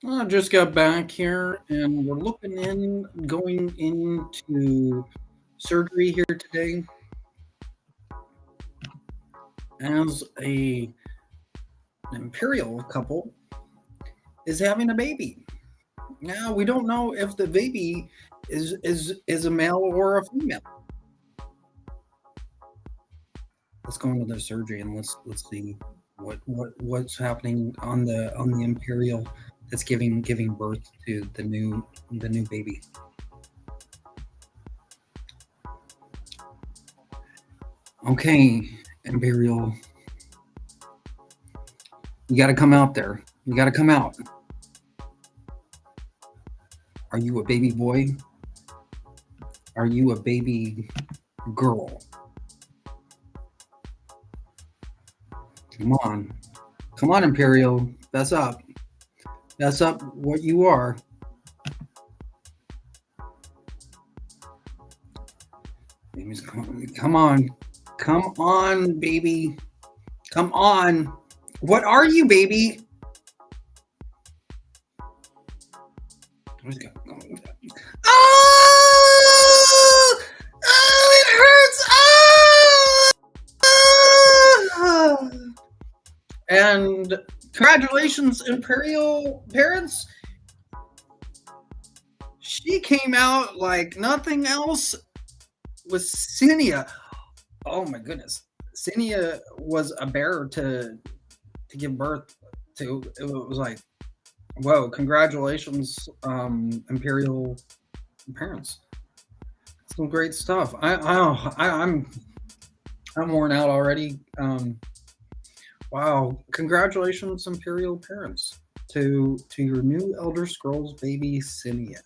[SPEAKER 2] I just got back here and we're going into surgery here today as an imperial couple is having a baby. Now we don't know if the baby is a male or a female. Let's go into the surgery and let's see what's happening on the imperial that's giving birth to the new baby. Okay, imperial, you got to come out there. You got to come out. Are you a baby boy? Are you a baby girl? Come on. Come on, Imperial. That's up. That's up what you are. Come on. Come on, baby. Come on. What are you, baby? Oh! Oh, it hurts! Oh! And congratulations, Imperial parents. She came out like nothing else with Cinia. Oh my goodness. Cinia was a bear to give birth to. It was like, whoa, congratulations, Imperial parents. Some great stuff. I'm worn out already. Wow, congratulations, Imperial parents, to your new Elder Scrolls baby, Cinia.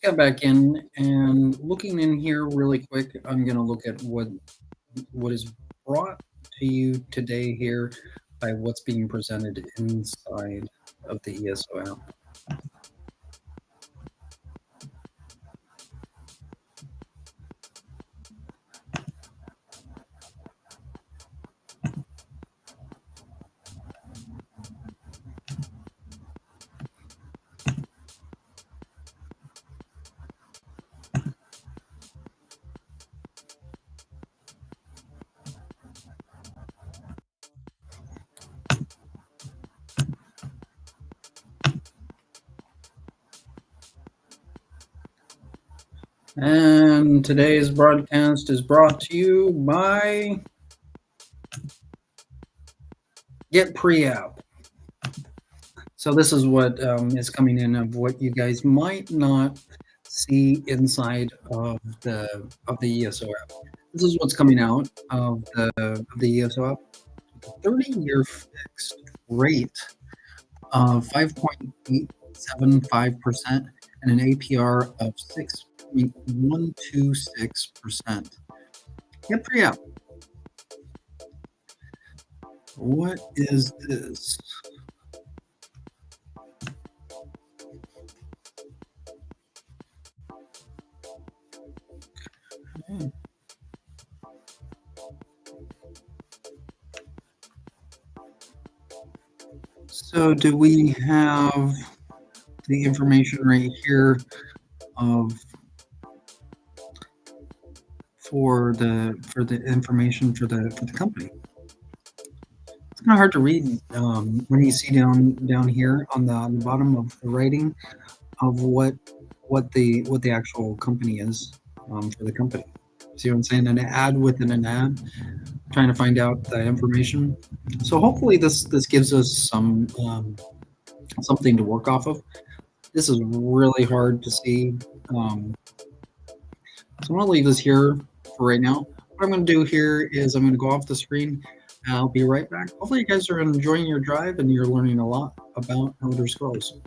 [SPEAKER 2] Just got back in and looking in here really quick. I'm going to look at what is brought to you today here by what's being presented inside of the ESO app. And today's broadcast is brought to you by Get Pre-App. So this is what is coming in of what you guys might not see inside of the ESO app. This is what's coming out of the ESO app. A 30-year fixed rate of 5.875% and an APR of 6.126%. Get Pre-App. What is this? Okay. So do we have the information right here of for the information for the company? It's kind of hard to read when you see down here on the bottom of the writing of what the actual company is for the company. See what I'm saying? An ad within an ad, trying to find out the information. So hopefully this gives us some something to work off of. This is really hard to see. So I'm going to leave this here for right now. What I'm going to do here is I'm going to go off the screen. And I'll be right back. Hopefully you guys are enjoying your drive and you're learning a lot about Elder Scrolls.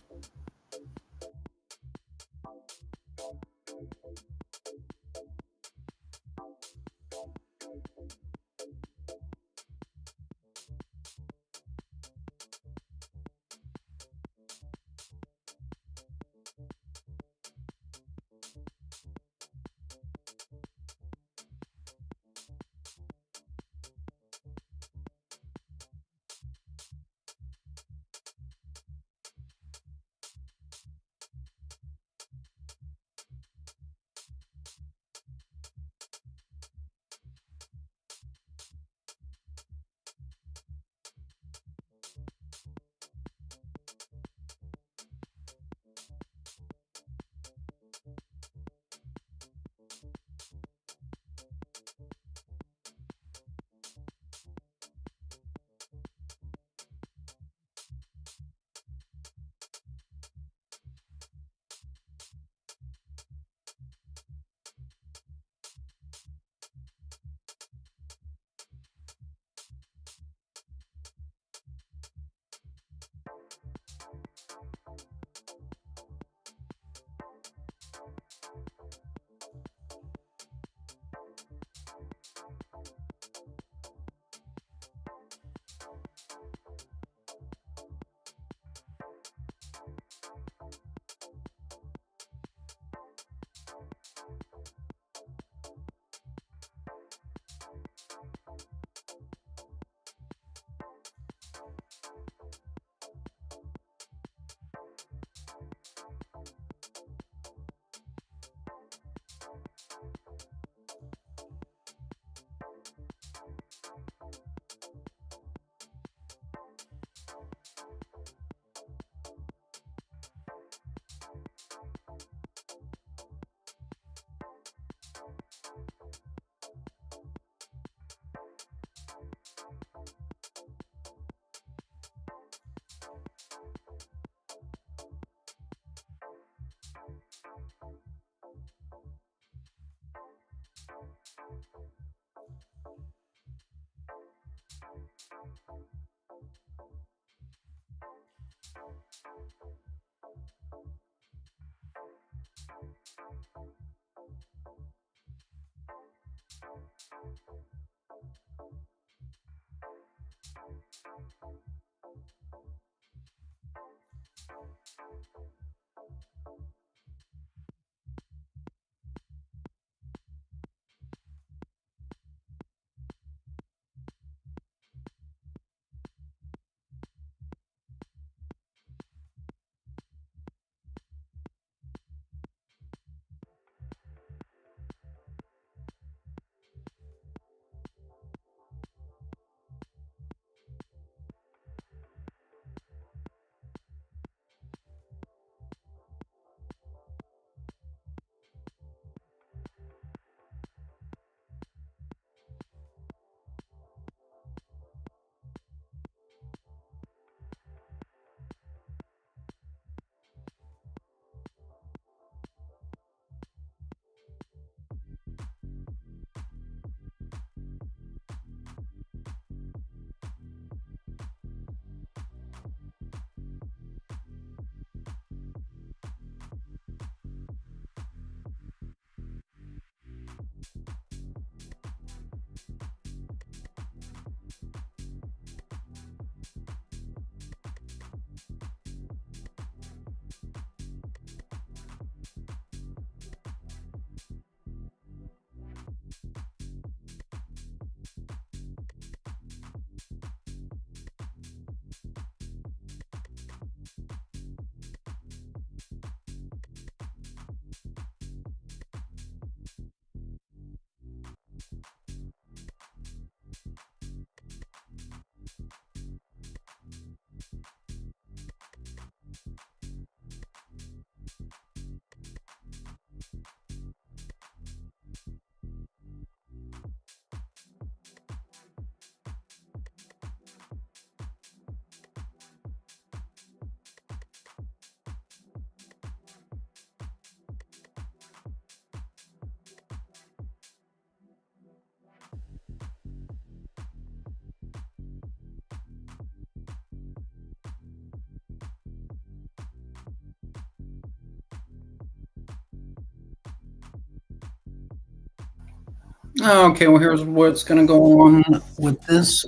[SPEAKER 2] Okay, well, here's what's going to go on with this.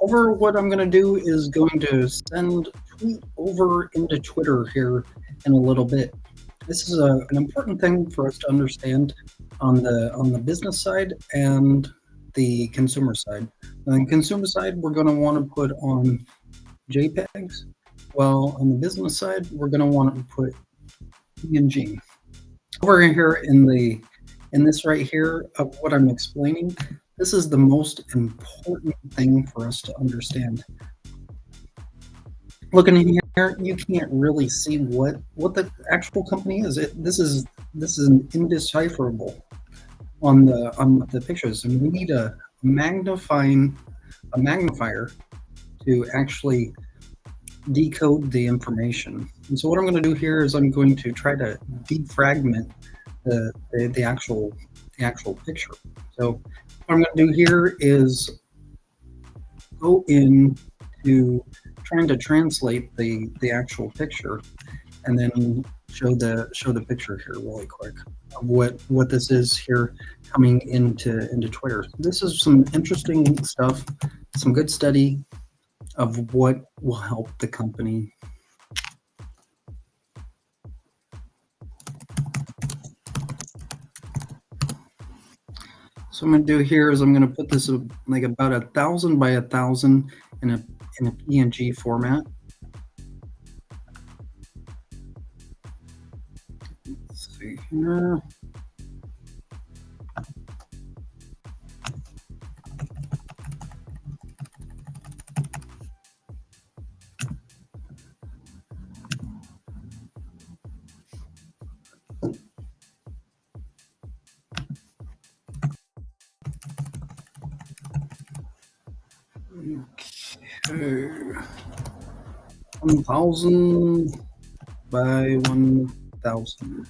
[SPEAKER 2] Over what I'm going to do is going to send tweet over into Twitter here in a little bit. This is an important thing for us to understand on the business side and the consumer side. On the consumer side, we're going to want to put on JPEGs. Well, on the business side, we're going to want to put PNG. Over here in this right here of what I'm explaining, this is the most important thing for us to understand. Looking in here, you can't really see what the actual company is. This is an indecipherable on the pictures, and we need a magnifier to actually decode the information. And so what I'm going to do here is I'm going to try to defragment the actual picture. So what I'm going to do here is go in to trying to translate the actual picture, and then show the picture here really quick of what this is here coming into Twitter. This is some interesting stuff, some good study of what will help the company. So I'm going to do here is I'm going to put this like about 1,000 by 1,000 in a PNG format. Let's see here. Okay. 1,000 by 1,000.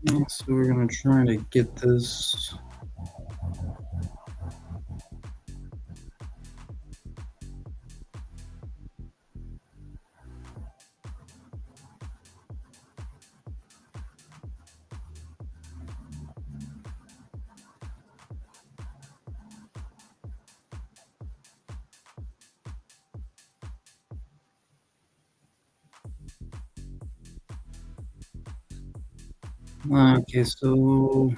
[SPEAKER 2] So we're gonna try to get this. Okay, so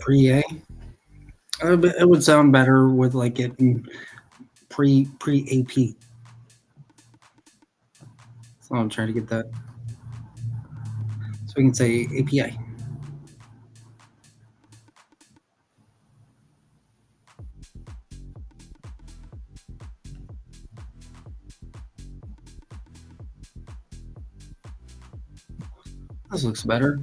[SPEAKER 2] pre-A. It would sound better with like it in pre-AP. So I'm trying to get that. So we can say API. This looks better.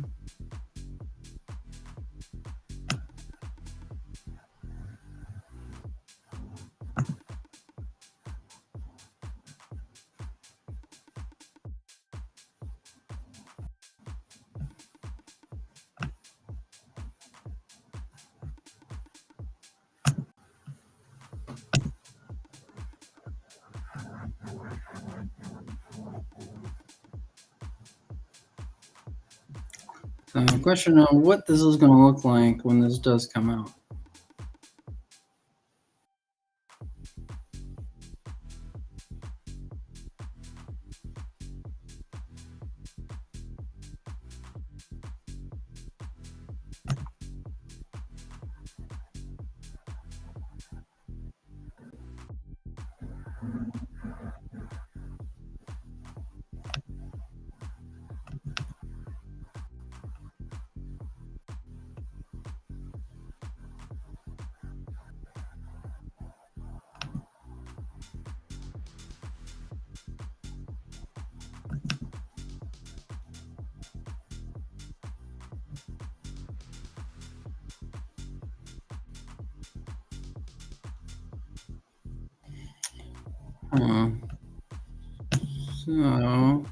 [SPEAKER 2] So question on what this is going to look like when this does come out. So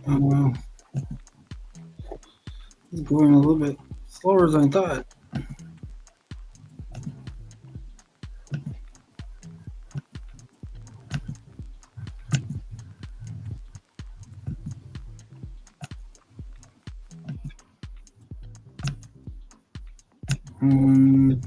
[SPEAKER 2] Well, it's going a little bit slower than I thought. Um,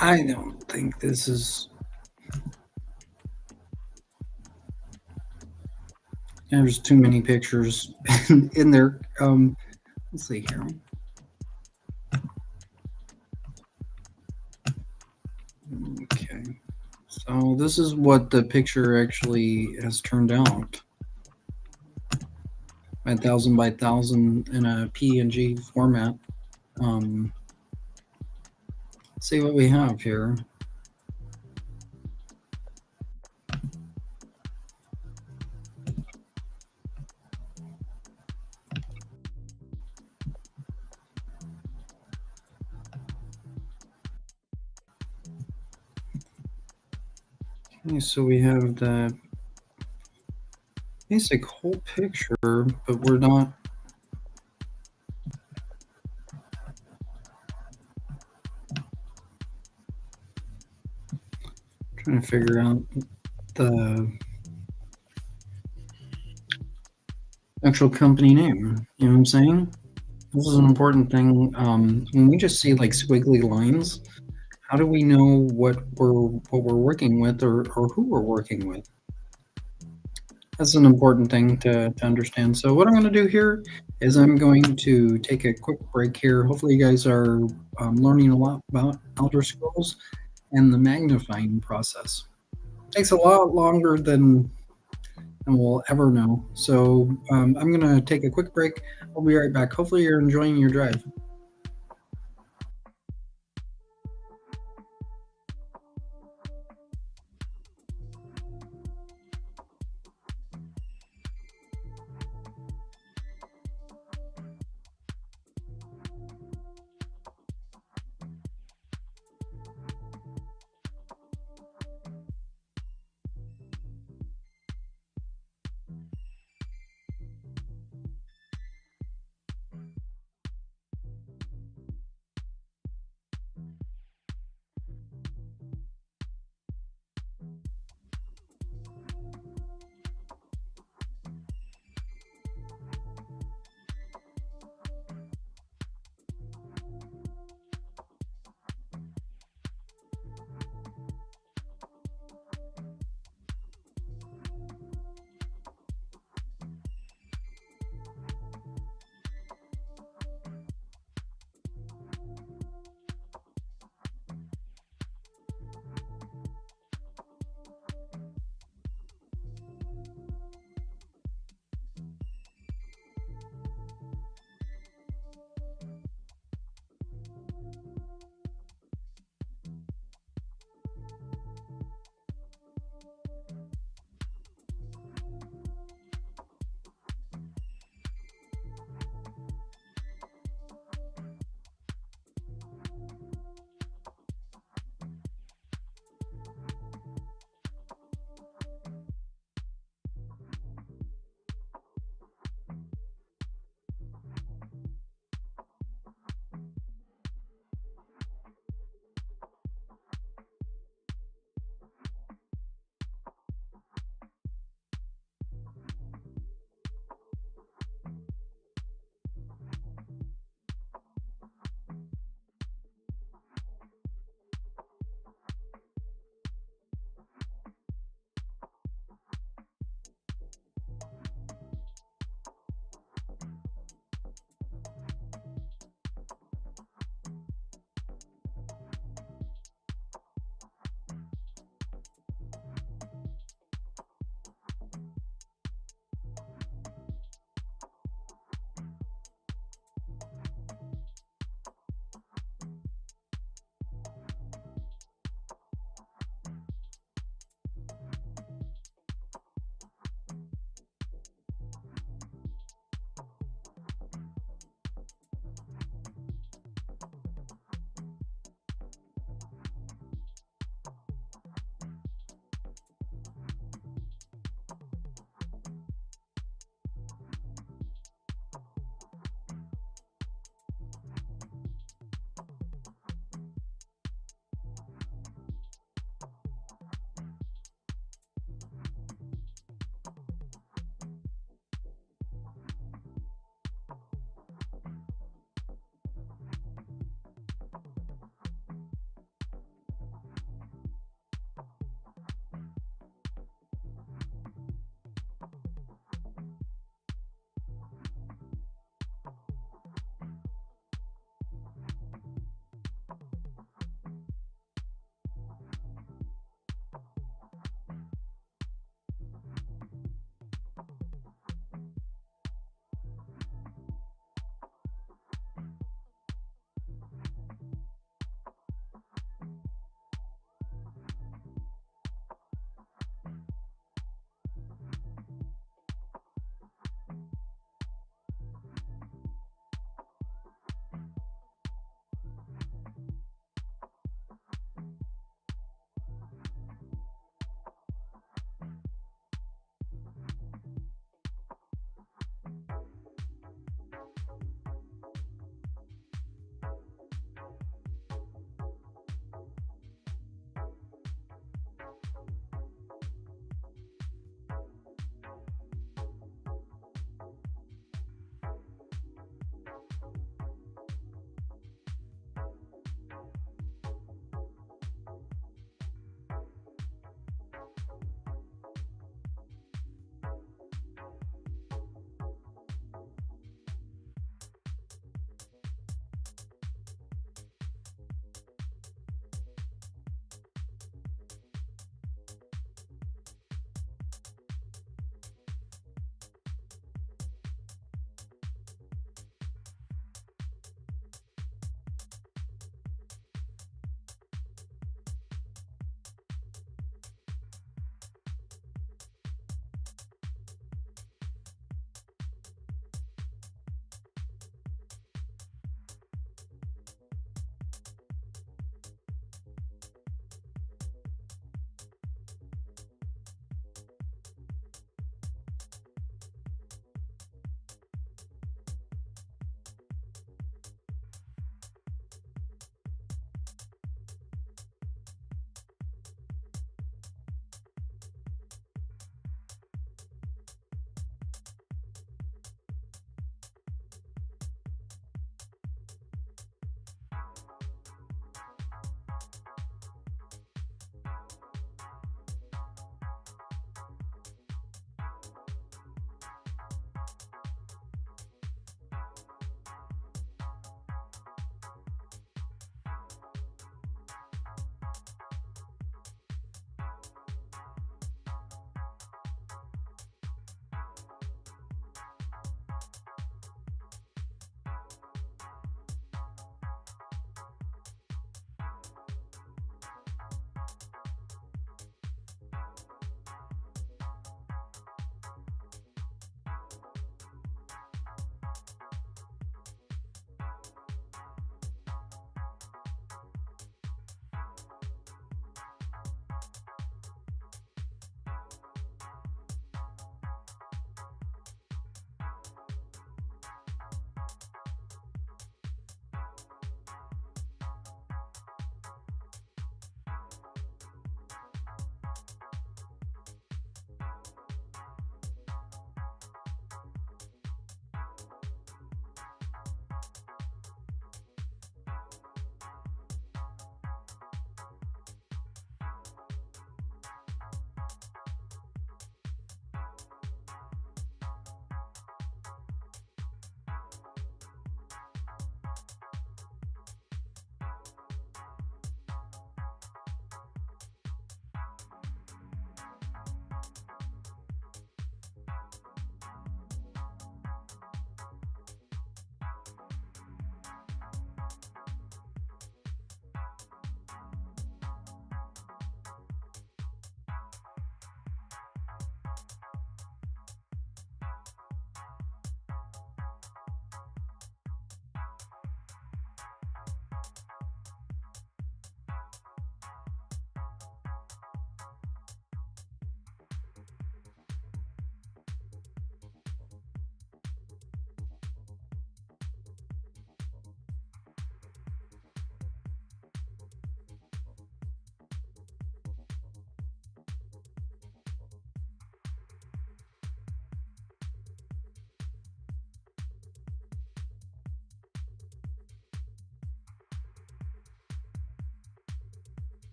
[SPEAKER 2] I don't think this is. There's too many pictures in there. Let's see here. Okay. So this is what the picture actually has turned out. 1,000 by 1,000 in a PNG format. Let's see what we have here. Okay, so we have the basic whole picture, but we're not. Trying to figure out the actual company name. You know what I'm saying? This is an important thing. When we just see like squiggly lines, how do we know what we're working with or who we're working with? That's an important thing to understand. So what I'm going to do here is I'm going to take a quick break here. Hopefully you guys are learning a lot about Elder Scrolls and the magnifying process. Takes a lot longer than we'll ever know. So I'm going to take a quick break. I'll be right back. Hopefully you're enjoying your drive.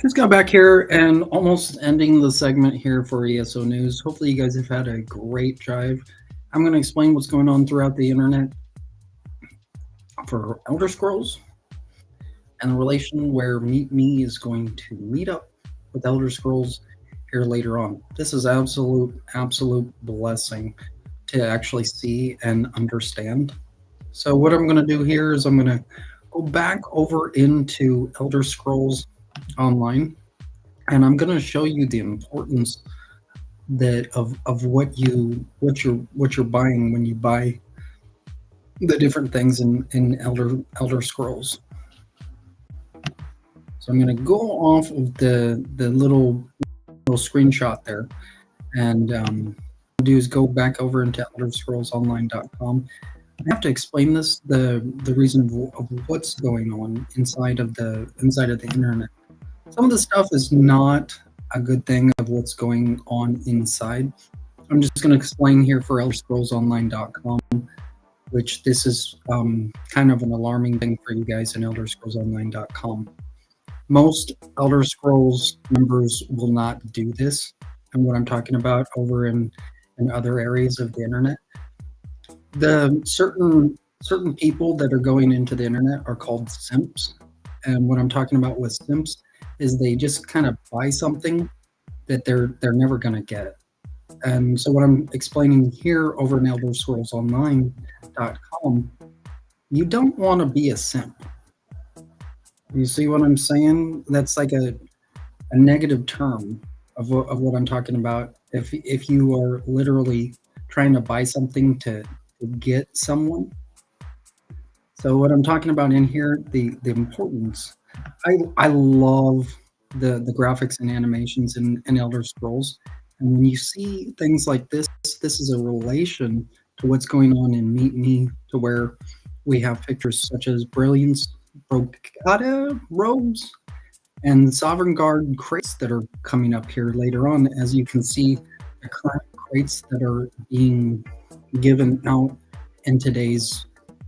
[SPEAKER 2] Just got back here and almost ending the segment here for ESO News. Hopefully, you guys have had a great drive. I'm going to explain what's going on throughout the internet for Elder Scrolls and the relation where Meet Me is going to meet up with Elder Scrolls here later on. This is absolute blessing to actually see and understand. So what I'm going to do here is I'm going to go back over into Elder Scrolls Online, and I'm going to show you the importance that of what you're buying when you buy the different things in Elder Scrolls. So I'm going to go off of the little screenshot there, and do is go back over into ElderScrollsOnline.com. I have to explain this, the reason of what's going on inside of the internet. Some of the stuff is not a good thing of what's going on inside. I'm just going to explain here for ElderScrollsOnline.com, which this is kind of an alarming thing for you guys in ElderScrollsOnline.com. Most Elder Scrolls members will not do this, and what I'm talking about over in other areas of the internet. The certain people that are going into the internet are called simps, and what I'm talking about with simps is they just kind of buy something that they're never going to get. And so what I'm explaining here over in ElderScrollsOnline.com, you don't want to be a simp. You see what I'm saying? That's like a negative term of what I'm talking about. If you are literally trying to buy something to get someone. So what I'm talking about in here, the importance. I love the graphics and animations in Elder Scrolls, and when you see things like this is a relation to what's going on in Meet Me, to where we have pictures such as Brilliance Brocada robes and Sovereign Guard crates that are coming up here later on. As you can see, the current crates that are being given out in today's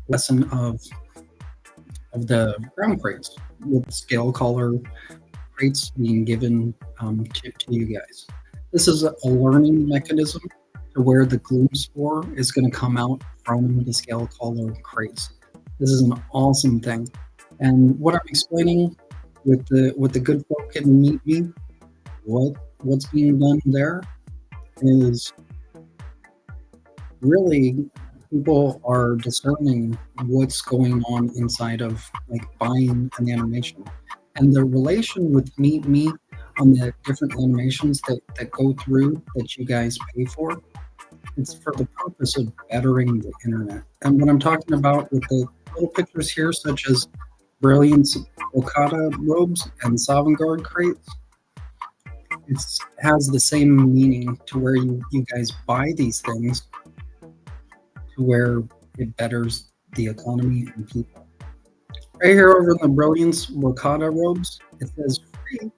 [SPEAKER 2] lesson of the ground crates, with scale collar crates being given to you guys. This is a learning mechanism to where the gloom spore is going to come out from the scale collar crates. This is an awesome thing. And what I'm explaining with the good folk in Meet Me, what's being done there is really people are discerning what's going on inside of like buying an animation, and the relation with Meet Me on the different animations that go through that you guys pay for. It's for the purpose of bettering the internet. And what I'm talking about with the little pictures here, such as Brilliance Okada robes and Sovngarde crates, it has the same meaning to where you guys buy these things to where it betters the economy and people. Right here over in the Brilliance Wakata robes, it says free,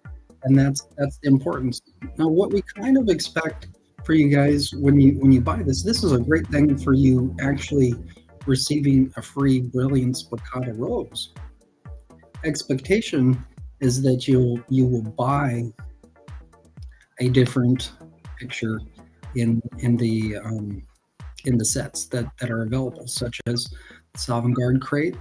[SPEAKER 2] and that's the importance. Now, what we kind of expect for you guys when you buy this is a great thing for you actually receiving a free Brilliance Wakata robes. Expectation is that you will buy a different picture in the sets that are available, such as Sovngarde crate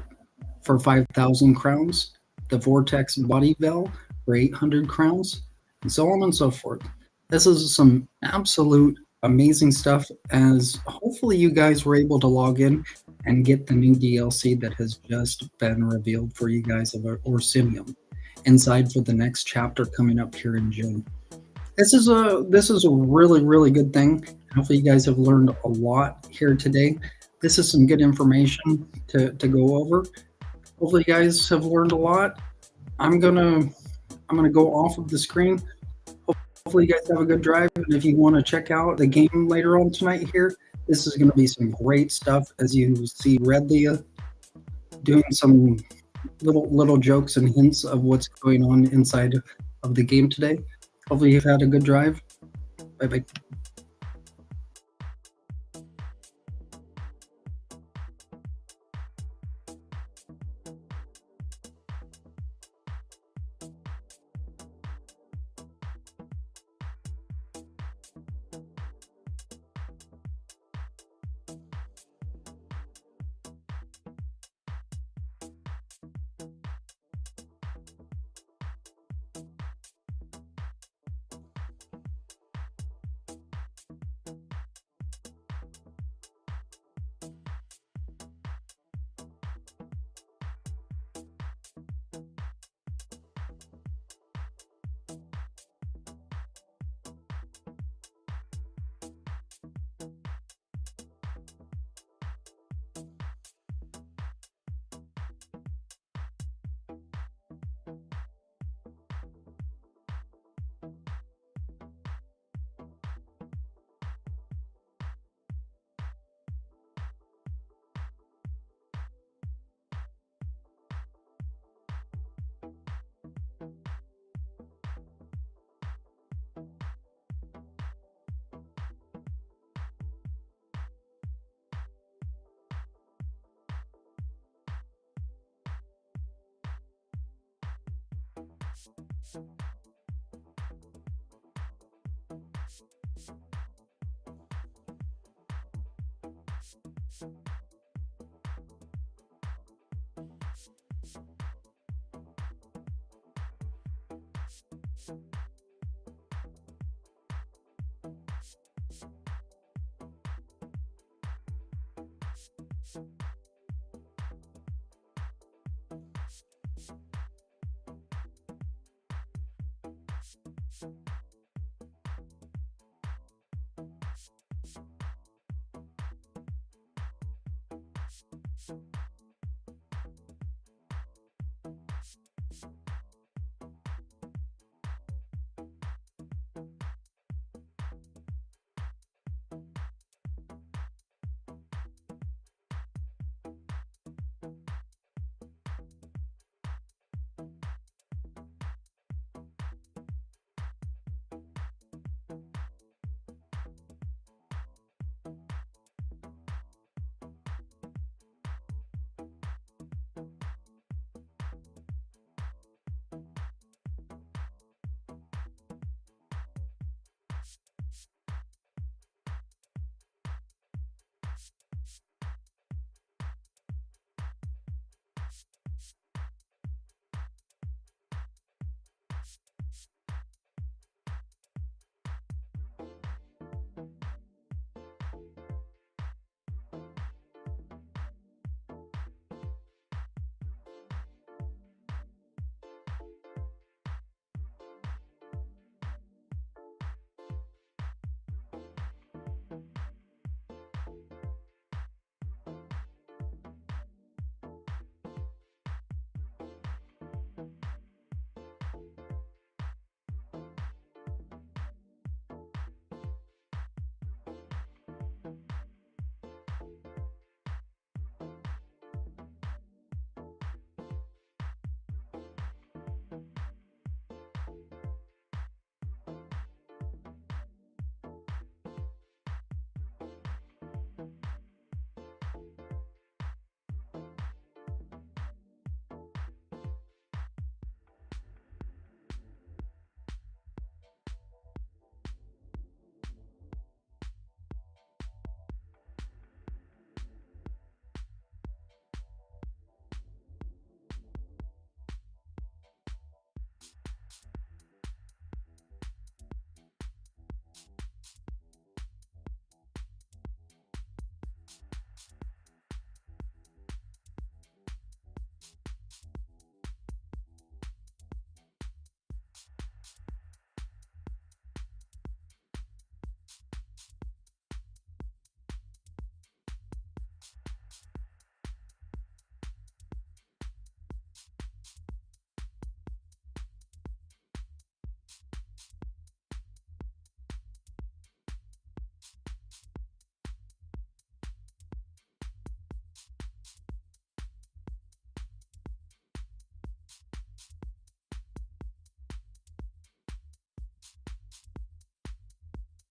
[SPEAKER 2] for 5,000 crowns, the Vortex body veil for 800 crowns, and so on and so forth. This is some absolute amazing stuff, as hopefully you guys were able to log in and get the new DLC that has just been revealed for you guys of Orsinium inside for the next chapter coming up here in June. This is a really good thing. Hopefully you guys have learned a lot here today. This is some good information to go over. Hopefully you guys have learned a lot. I'm gonna go off of the screen. Hopefully you guys have a good drive, and if you want to check out the game later on tonight here, this is going to be some great stuff. As you see Red Leah doing some little jokes and hints of what's going on inside of the game today. Hopefully you've had a good drive. Bye bye.
[SPEAKER 1] you